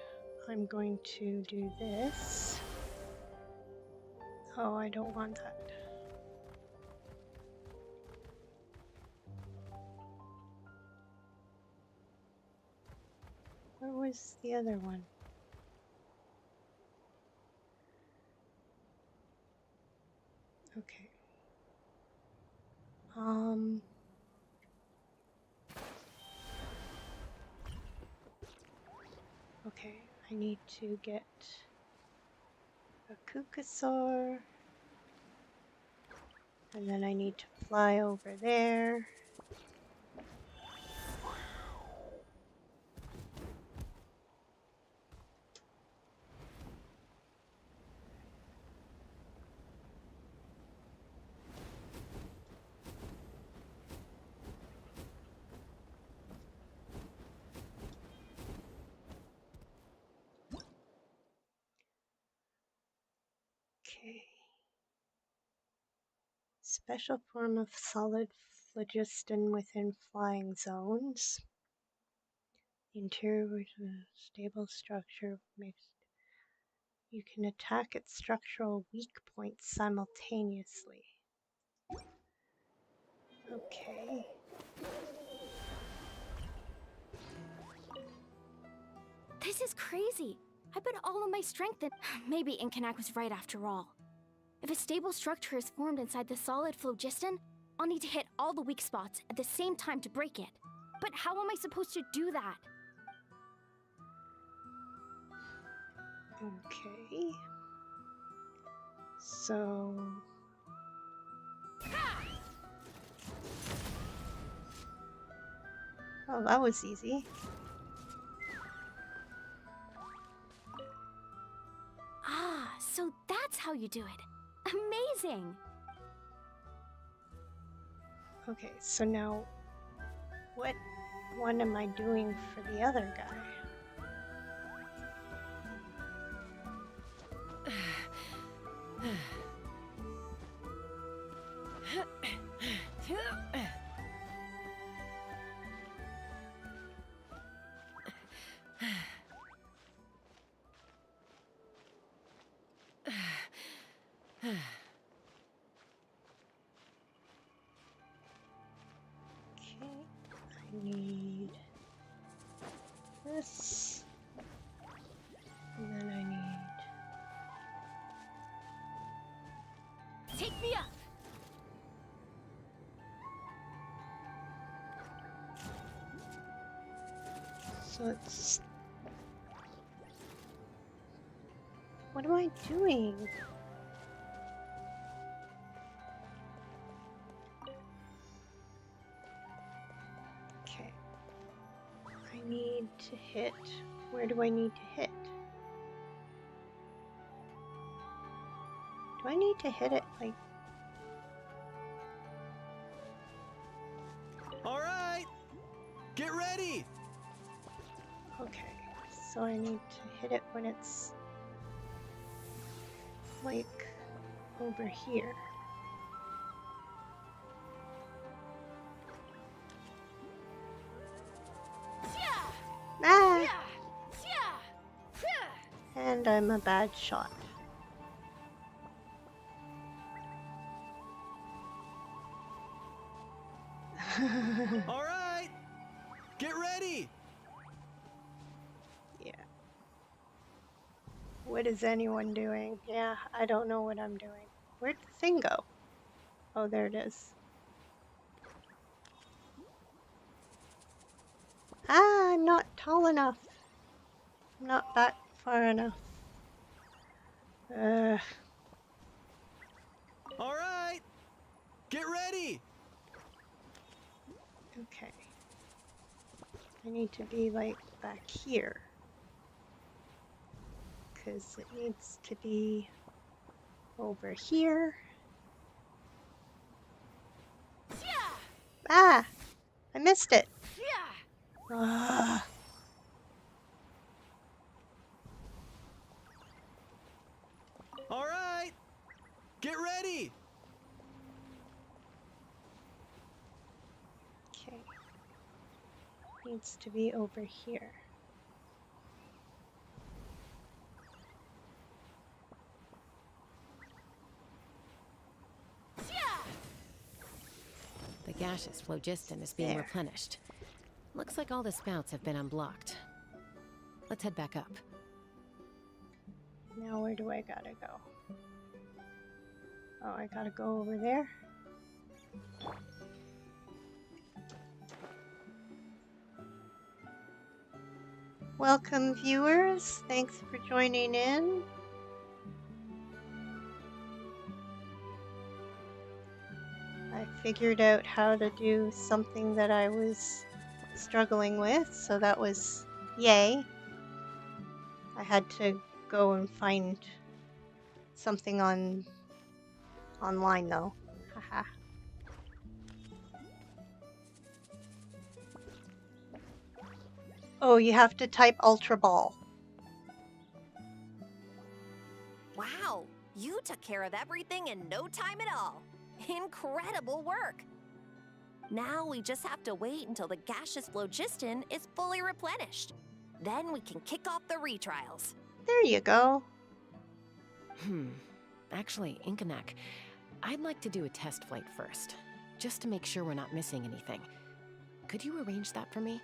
I'm going to do this. Oh, I don't want that. Where was the other one? Okay. Okay, I need to get a Kukasaur. And then I need to fly over there. Special form of solid phlogiston within flying zones. Interior with a stable structure makes you can attack its structural weak points simultaneously. Okay. This is crazy. I put all of my strength in. Maybe Inkanak was right after all. If a stable structure is formed inside the solid phlogiston, I'll need to hit all the weak spots at the same time to break it. But how am I supposed to do that? Okay. So... Oh, that was easy. Ah, so that's how you do it. Amazing! Okay, so now what one am I doing for the other guy? Okay, I need this, and then I need... Take me up! So it's... What am I doing? Okay. I need to hit... Where do I need to hit? Do I need to hit it, like... Alright! Get ready! Okay, so I need to hit it when it's... like... over here. Ah! And I'm a bad shot. Alright! Get ready! Yeah. What is anyone doing? Yeah, I don't know what I'm doing. Where'd the thing go? Oh, there it is. Ah, I'm not tall enough. I'm not back far enough. Alright! Get ready! Okay. I need to be like back here. Because it needs to be over here. Ah! I missed it. Ah. Alright! Get ready! Okay. Needs to be over here. The gaseous phlogiston is being replenished. Looks like all the spouts have been unblocked. Let's head back up. Now where do I gotta go? Oh, I gotta go over there? Welcome viewers, thanks for joining in. I figured out how to do something that I was struggling with, so that was yay. I had to go and find something online though. Haha. Oh, you have to type Ultra Ball. Wow, you took care of everything in no time at all. Incredible work! Now we just have to wait until the gaseous phlogiston is fully replenished. Then we can kick off the retrials. There you go. Actually, Inkanak, I'd like to do a test flight first, just to make sure we're not missing anything. Could you arrange that for me?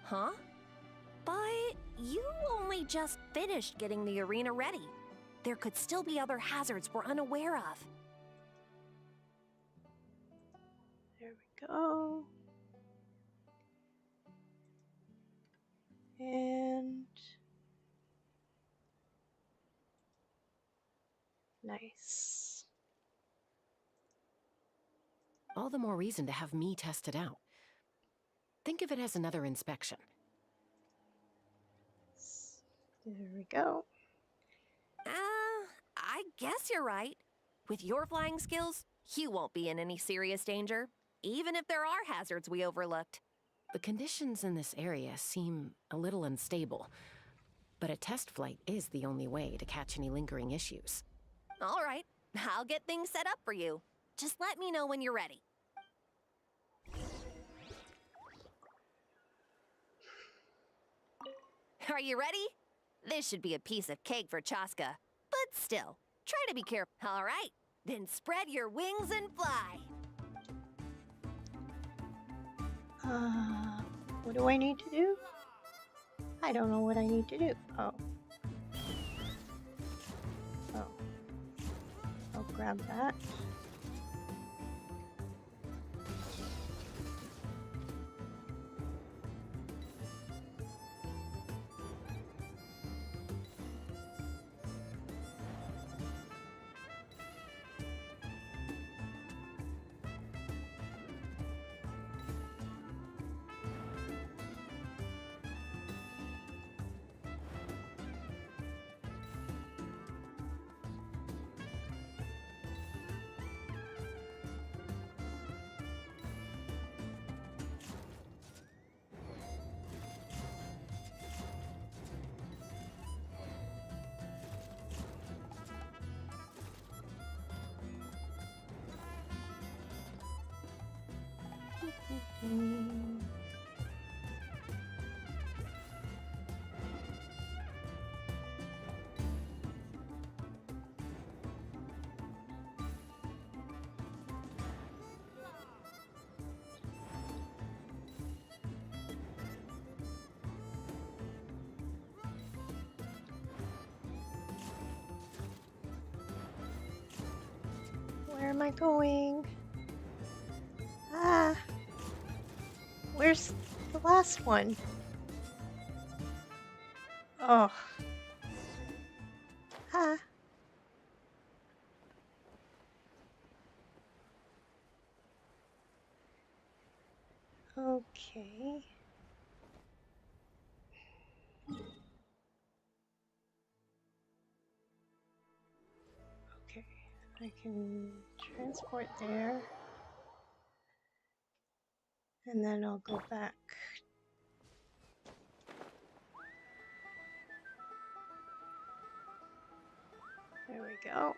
Huh? But you only just finished getting the arena ready. There could still be other hazards we're unaware of. There we go. And nice. All the more reason to have me test it out. Think of it as another inspection. There we go. I guess you're right. With your flying skills, you won't be in any serious danger, even if there are hazards we overlooked. The conditions in this area seem a little unstable, but a test flight is the only way to catch any lingering issues. All right, I'll get things set up for you. Just let me know when you're ready. Are you ready? This should be a piece of cake for Chaska. But still, try to be careful. All right, then spread your wings and fly. What do I need to do? I don't know what I need to do. Oh. I'll grab that. Where am I going? Ah! Where's the last one? Oh. Ah. Okay. Okay, I can transport there. And then I'll go back. There we go.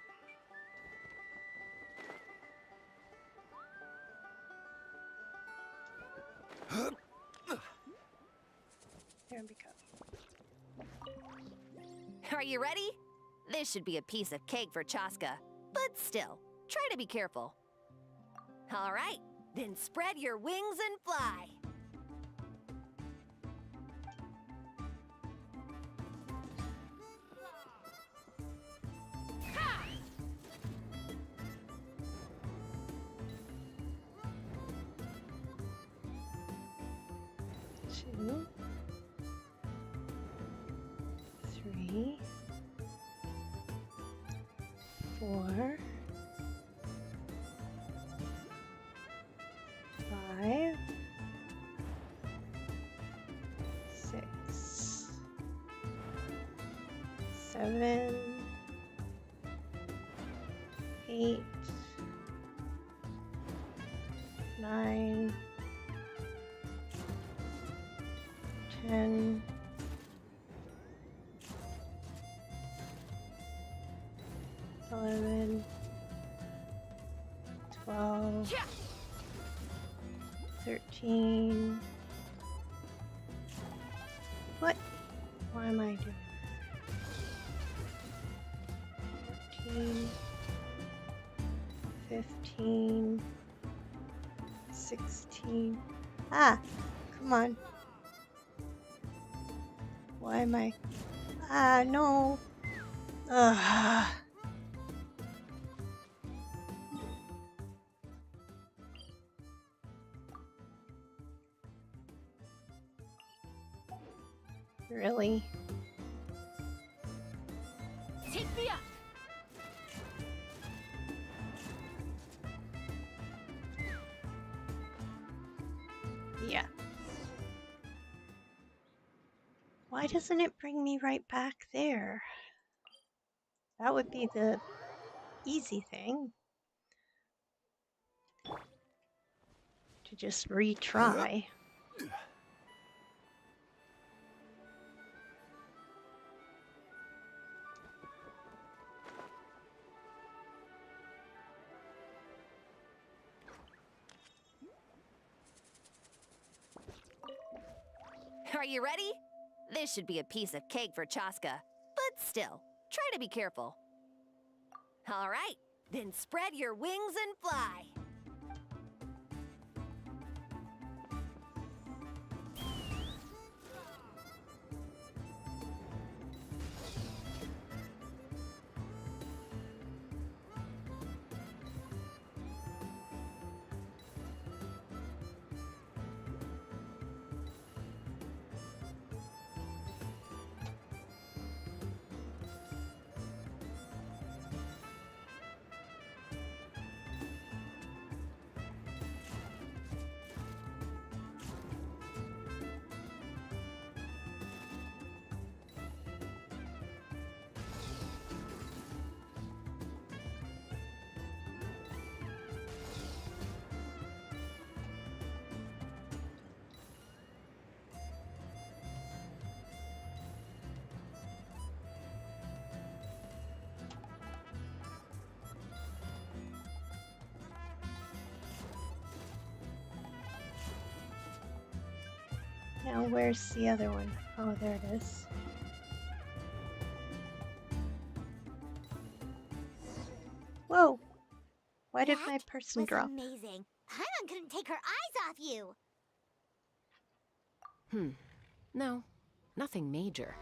There we go. Are you ready? This should be a piece of cake for Chaska. But still, try to be careful. All right, then spread your wings and fly. Ha! 2, 3, 4, 5, 6, 7, 8, 9, 10, 11, 13. What? Why am I doing 14, 15, 16. Ah, come on. Why am I? Ah, no. Ugh. Really? Take me up! Yeah. Why doesn't it bring me right back there? That would be the easy thing. To just retry. Are you ready? This should be a piece of cake for Chaska, but still, try to be careful. All right, then spread your wings and fly. Now where's the other one? Oh, there it is. Whoa! Why did my person was drop? amazing. Paimon couldn't take her eyes off you. No, nothing major.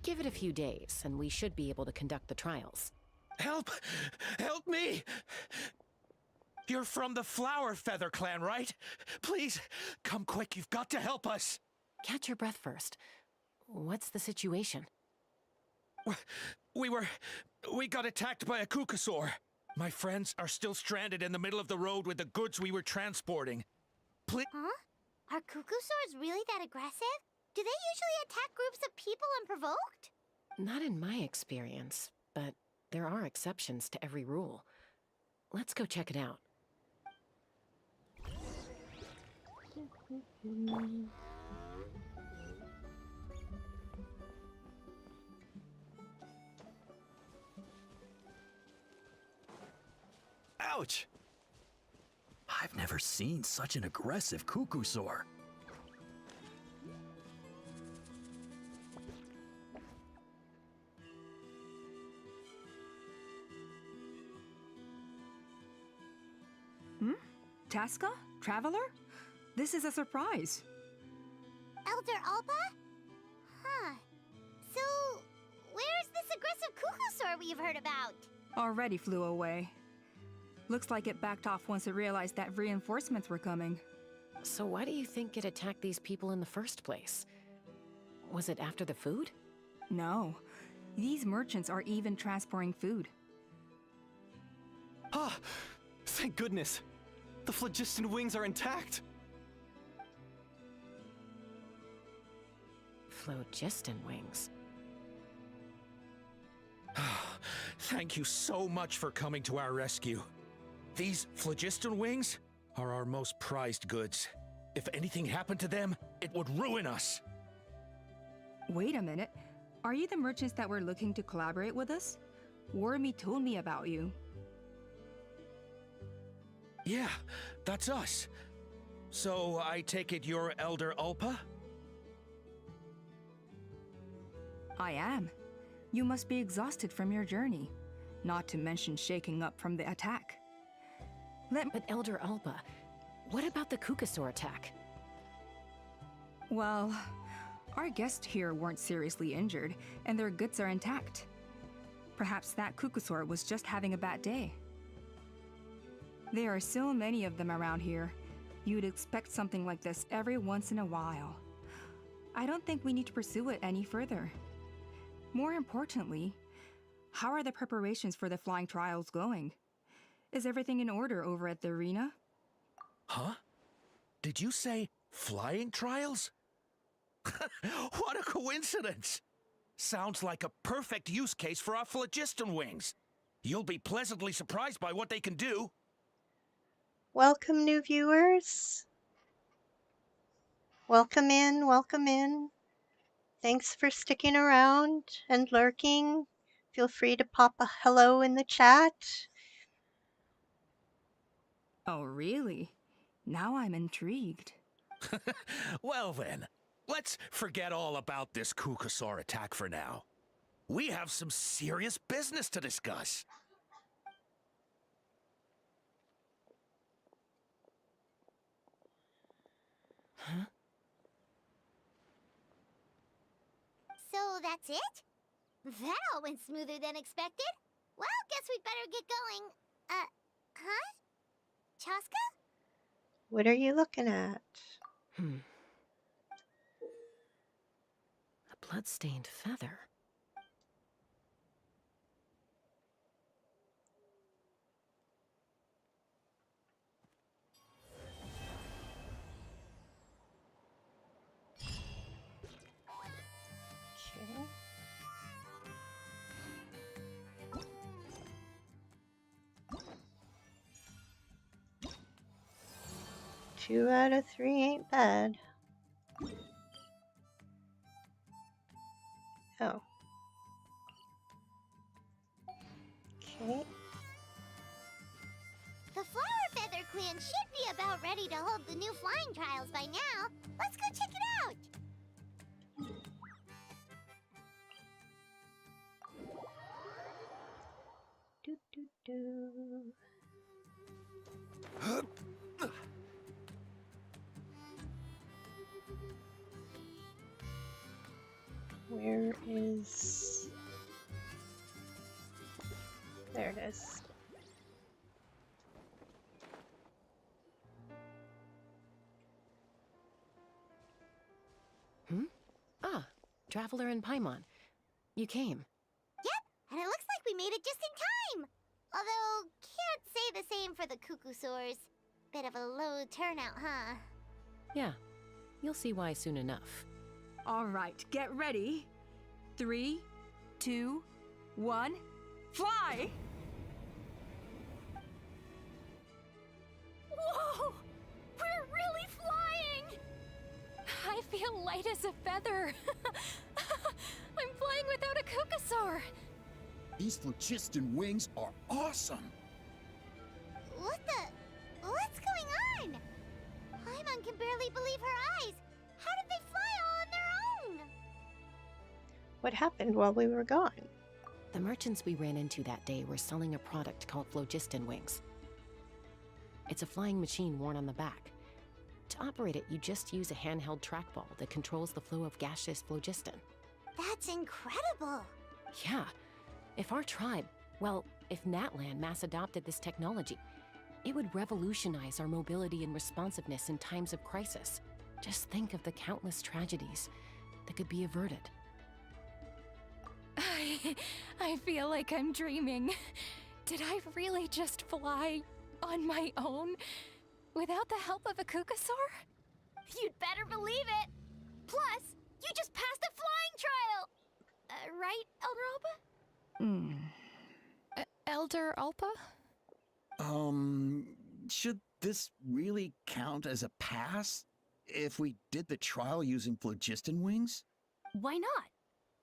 Give it a few days, and we should be able to conduct the trials. Help! Help me! You're from the Flower Feather clan, right? Please, come quick, you've got to help us! Catch your breath first. What's the situation? We got attacked by a Kukasaur. My friends are still stranded in the middle of the road with the goods we were transporting. Huh? Are Kukusaurs really that aggressive? Do they usually attack groups of people unprovoked? Not in my experience, but there are exceptions to every rule. Let's go check it out. Ouch! I've never seen such an aggressive Kukusaur. Chaska? Traveler? This is a surprise. Elder Alpa? Huh. So, where's this aggressive Kukusaur we've heard about? Already flew away. Looks like it backed off once it realized that reinforcements were coming. So why do you think it attacked these people in the first place? Was it after the food? No. These merchants are even transporting food. Ah! Thank goodness! The phlogiston wings are intact! Phlogiston wings. Thank you so much for coming to our rescue. These phlogiston wings are our most prized goods. If anything happened to them, it would ruin us. Wait a minute. Are you the merchants that were looking to collaborate with us? Wormy told me about you. Yeah, that's us. So I take it you're Elder Ulpa? I am. You must be exhausted from your journey, not to mention shaking up from the attack. But Elder Alba, what about the Kukasaur attack? Well, our guests here weren't seriously injured, and their goods are intact. Perhaps that Kukasaur was just having a bad day. There are so many of them around here. You'd expect something like this every once in a while. I don't think we need to pursue it any further. More importantly, how are the preparations for the flying trials going? Is everything in order over at the arena? Huh? Did you say flying trials? What a coincidence! Sounds like a perfect use case for our phlogiston wings. You'll be pleasantly surprised by what they can do. Welcome, new viewers. Welcome in, welcome in. Thanks for sticking around and lurking. Feel free to pop a hello in the chat. Oh, really? Now I'm intrigued. Well then, let's forget all about this Kukasaur attack for now. We have some serious business to discuss. Huh? So that's it? That all went smoother than expected. Well, guess we'd better get going. Huh? Chaska? What are you looking at? A blood-stained feather. Okay. Two out of 3 ain't bad. Oh. Okay. The Flower Feather Clan should be about ready to hold the new flying trials by now. Let's go check it out. Do, do, do. Where is... There it is. Ah, Traveler and Paimon. You came. Yep, and it looks like we made it just in time. Although, can't say the same for the Kukusaurs. Bit of a low turnout, huh? Yeah, you'll see why soon enough. All right, get ready. 3, 2, 1, fly! Whoa! We're really flying! I feel light as a feather. I'm flying without a Kukasaur. These phlogiston wings are awesome! What's going on? Paimon can barely believe her eyes. How did they fly all on their own? What happened while we were gone? The merchants we ran into that day were selling a product called phlogiston wings. It's a flying machine worn on the back. To operate it, you just use a handheld trackball that controls the flow of gaseous phlogiston. That's incredible. Yeah. If our tribe, well, if Natlan mass adopted this technology, it would revolutionize our mobility and responsiveness in times of crisis. Just think of the countless tragedies that could be averted. I feel like I'm dreaming. Did I really just fly on my own without the help of a Kukasaur? You'd better believe it. Plus, you just passed a flying trial. Right, Elder Alba? Elder Alpa? Should this really count as a pass if we did the trial using phlogiston wings? Why not?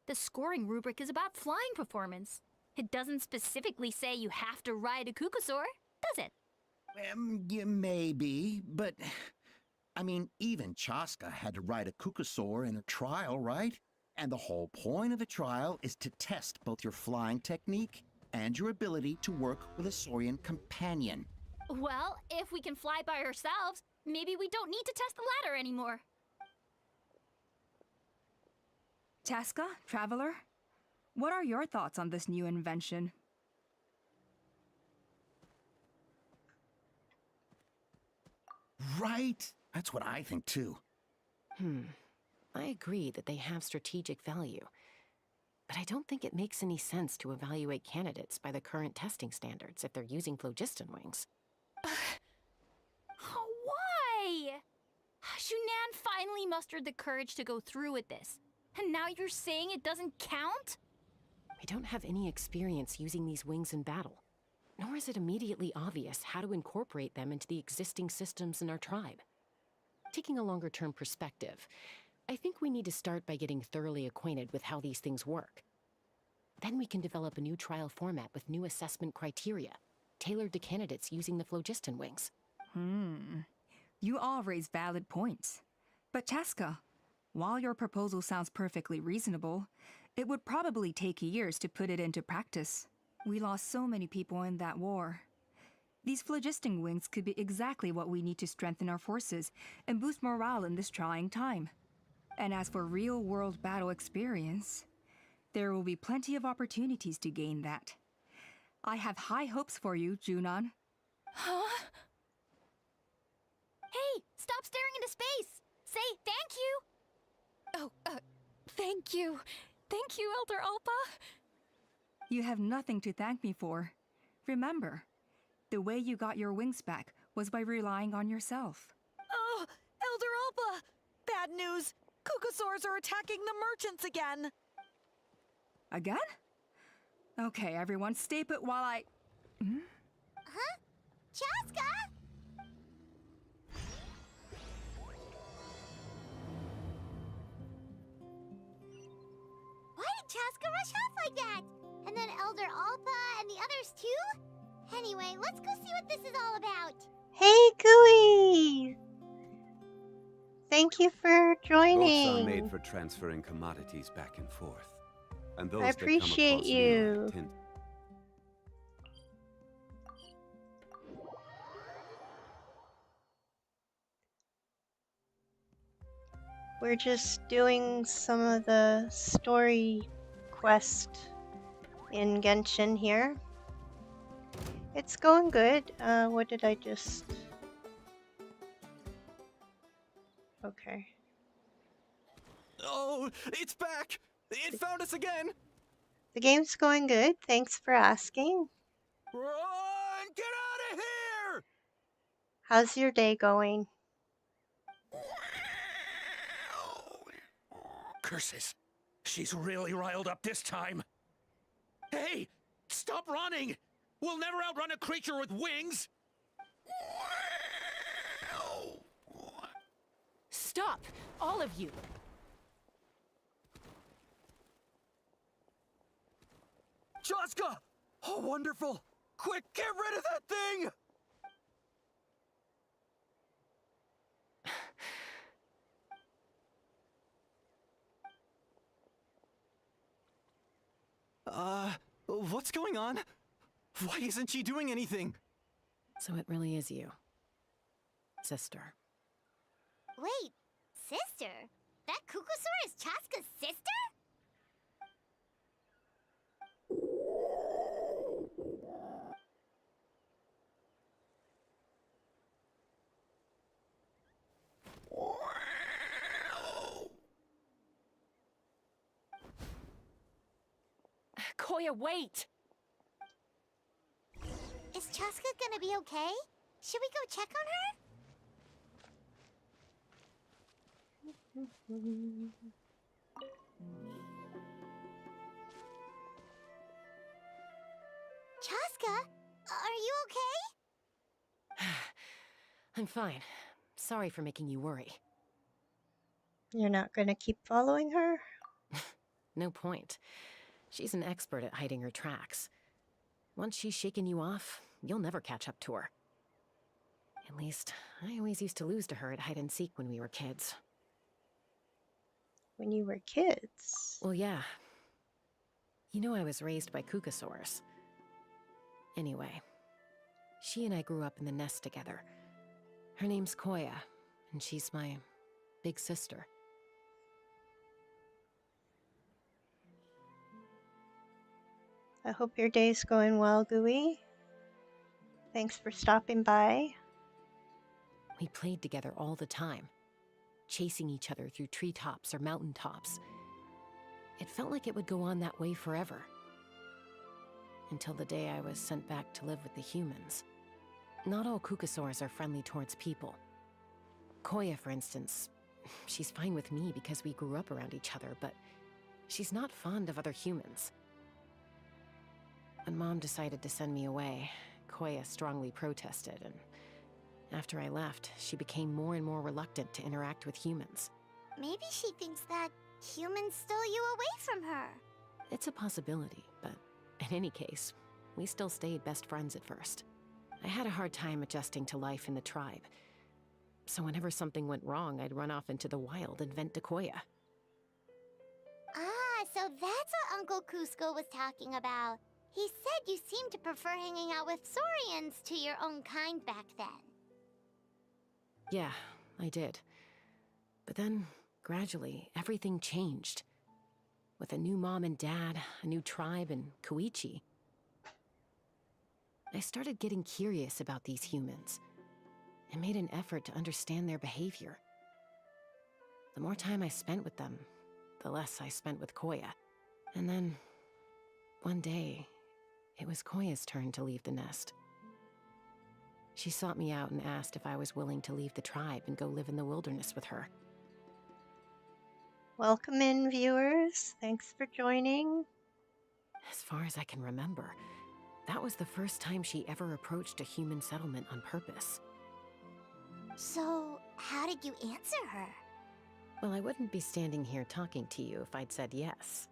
The scoring rubric is about flying performance. It doesn't specifically say you have to ride a Kukasaur, does it? Yeah, maybe, but I mean, even Chaska had to ride a Kukasaur in her trial, right? And the whole point of the trial is to test both your flying technique and your ability to work with a Saurian companion. Well, if we can fly by ourselves, maybe we don't need to test the ladder anymore. Chaska, Traveler, what are your thoughts on this new invention? Right? That's what I think too. I agree that they have strategic value. But I don't think it makes any sense to evaluate candidates by the current testing standards if they're using phlogiston wings. Why? Shunan finally mustered the courage to go through with this. And now you're saying it doesn't count? We don't have any experience using these wings in battle, nor is it immediately obvious how to incorporate them into the existing systems in our tribe. Taking a longer-term perspective, I think we need to start by getting thoroughly acquainted with how these things work. Then we can develop a new trial format with new assessment criteria, tailored to candidates using the phlogiston wings. You all raise valid points. But Chaska, while your proposal sounds perfectly reasonable, it would probably take years to put it into practice. We lost so many people in that war. These phlogiston wings could be exactly what we need to strengthen our forces and boost morale in this trying time. And as for real-world battle experience, there will be plenty of opportunities to gain that. I have high hopes for you, Junon. Huh? Hey, stop staring into space! Say thank you! Oh, thank you. Thank you, Elder Alpa. You have nothing to thank me for. Remember, the way you got your wings back was by relying on yourself. Oh, Elder Alpa! Bad news! Kukasaurs are attacking the merchants again! Again? Okay, everyone, stay put while I... Huh? Chaska? Why did Chaska rush off like that? And then Elder Alpa and the others too? Anyway, let's go see what this is all about. Hey, Gooey! Thank you for Boats are made joining. for transferring commodities back and forth. And those I appreciate that come across you. Leroy tend We're just doing some of the story quest in Genshin here. It's going good. What did I just... Okay. Oh, it's back! It found us again! The game's going good. Thanks for asking. Run! Get out of here! How's your day going? Curses. She's really riled up this time. Hey! Stop running! We'll never outrun a creature with wings! Stop! All of you! Chaska! Oh, wonderful! Quick, get rid of that thing! What's going on? Why isn't she doing anything? So it really is you, sister. Wait, sister? That Kukasaur is Chaska's sister? Koya, wait! Is Chaska gonna be okay? Should we go check on her? Chaska, are you okay? I'm fine. Sorry for making you worry. You're not gonna keep following her? No point. She's an expert at hiding her tracks. Once she's shaken you off, you'll never catch up to her. At least, I always used to lose to her at hide and seek when we were kids. When you were kids? Well, yeah. You know I was raised by Kukasaurs. Anyway, she and I grew up in the nest together. Her name's Koya, and she's my big sister. I hope your day's going well, Gooey. Thanks for stopping by. We played together all the time, chasing each other through treetops or mountaintops. It felt like it would go on that way forever. Until the day I was sent back to live with the humans. Not all Kukasaurs are friendly towards people. Koya, for instance, she's fine with me because we grew up around each other, but she's not fond of other humans. When Mom decided to send me away, Koya strongly protested, and after I left, she became more and more reluctant to interact with humans. Maybe she thinks that humans stole you away from her. It's a possibility, but in any case, we still stayed best friends at first. I had a hard time adjusting to life in the tribe, so whenever something went wrong, I'd run off into the wild and vent to Koya. Ah, so that's what Uncle Cusco was talking about. He said you seemed to prefer hanging out with Saurians to your own kind back then. Yeah, I did. But then, gradually, everything changed. With a new mom and dad, a new tribe, and Koichi, I started getting curious about these humans and made an effort to understand their behavior. The more time I spent with them, the less I spent with Koya. And then, one day, it was Koya's turn to leave the nest. She sought me out and asked if I was willing to leave the tribe and go live in the wilderness with her. Welcome in, viewers. Thanks for joining. As far as I can remember, that was the first time she ever approached a human settlement on purpose. So, how did you answer her? Well, I wouldn't be standing here talking to you if I'd said yes.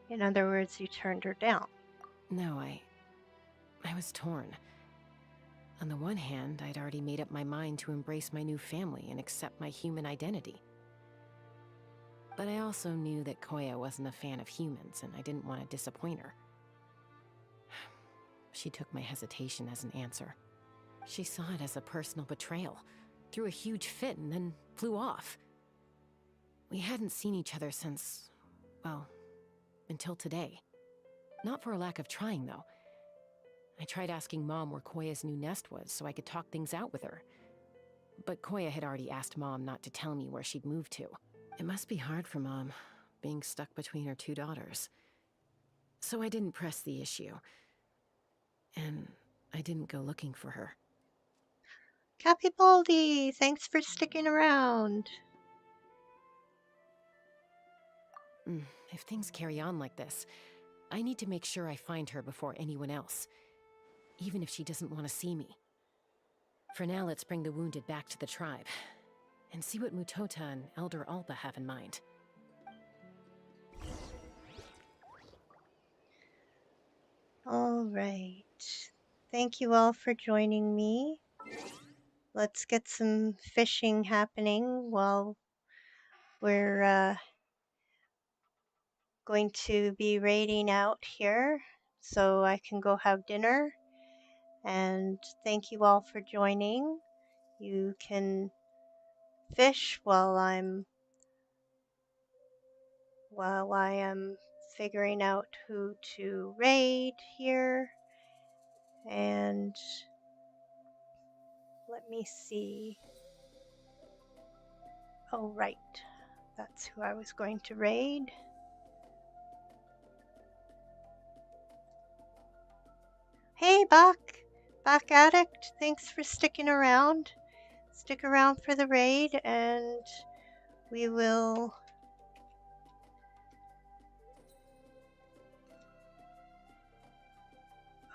In other words, you turned her down. No, I was torn. On the one hand, I'd already made up my mind to embrace my new family and accept my human identity. But I also knew that Koya wasn't a fan of humans, and I didn't want to disappoint her. She took my hesitation as an answer. She saw it as a personal betrayal, threw a huge fit, and then flew off. We hadn't seen each other since, well, until today. Not for a lack of trying, though. I tried asking Mom where Koya's new nest was so I could talk things out with her. But Koya had already asked Mom not to tell me where she'd moved to. It must be hard for Mom, being stuck between her two daughters. So I didn't press the issue. And I didn't go looking for her. Capibaldi, thanks for sticking around. If things carry on like this, I need to make sure I find her before anyone else. Even if she doesn't want to see me. For now, let's bring the wounded back to the tribe. And see what Mutota and Elder Alba have in mind. All right. Thank you all for joining me. Let's get some fishing happening while we're going to be raiding out here so I can go have dinner. And thank you all for joining. You can fish while I am figuring out who to raid here. And let me see. Oh, right. That's who I was going to raid. Hey, Bach Addict, thanks for sticking around. Stick around for the raid, and we will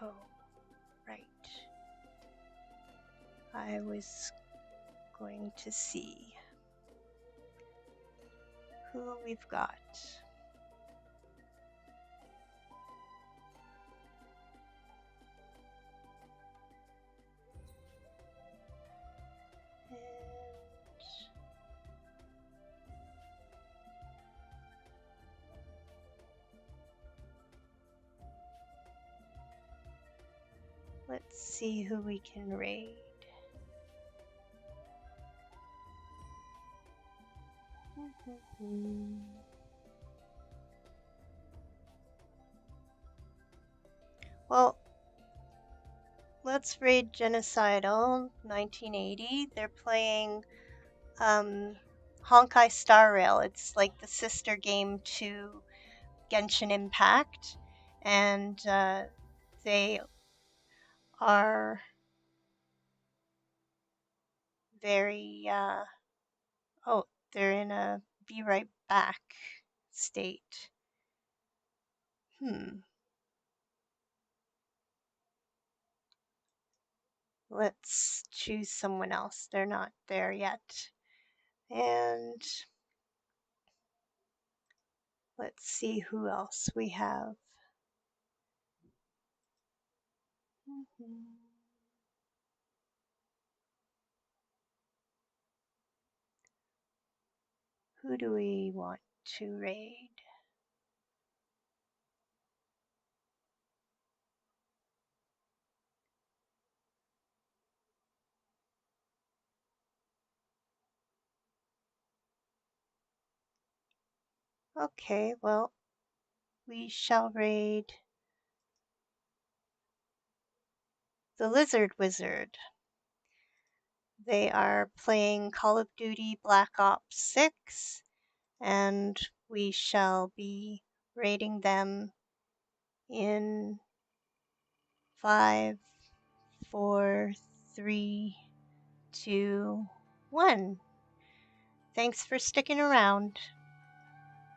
oh, right. I was going to see who we've got. Let's see who we can raid. Well, let's raid Genocidal 1980. They're playing Honkai Star Rail. It's like the sister game to Genshin Impact, and they are very oh, they're in a be right back state. Let's choose someone else. They're not there yet. And let's see who else we have. Who do we want to raid? Okay, well, we shall raid the Lizard Wizard. They are playing Call of Duty Black Ops 6, and we shall be raiding them in 5, 4, 3, 2, 1. Thanks for sticking around.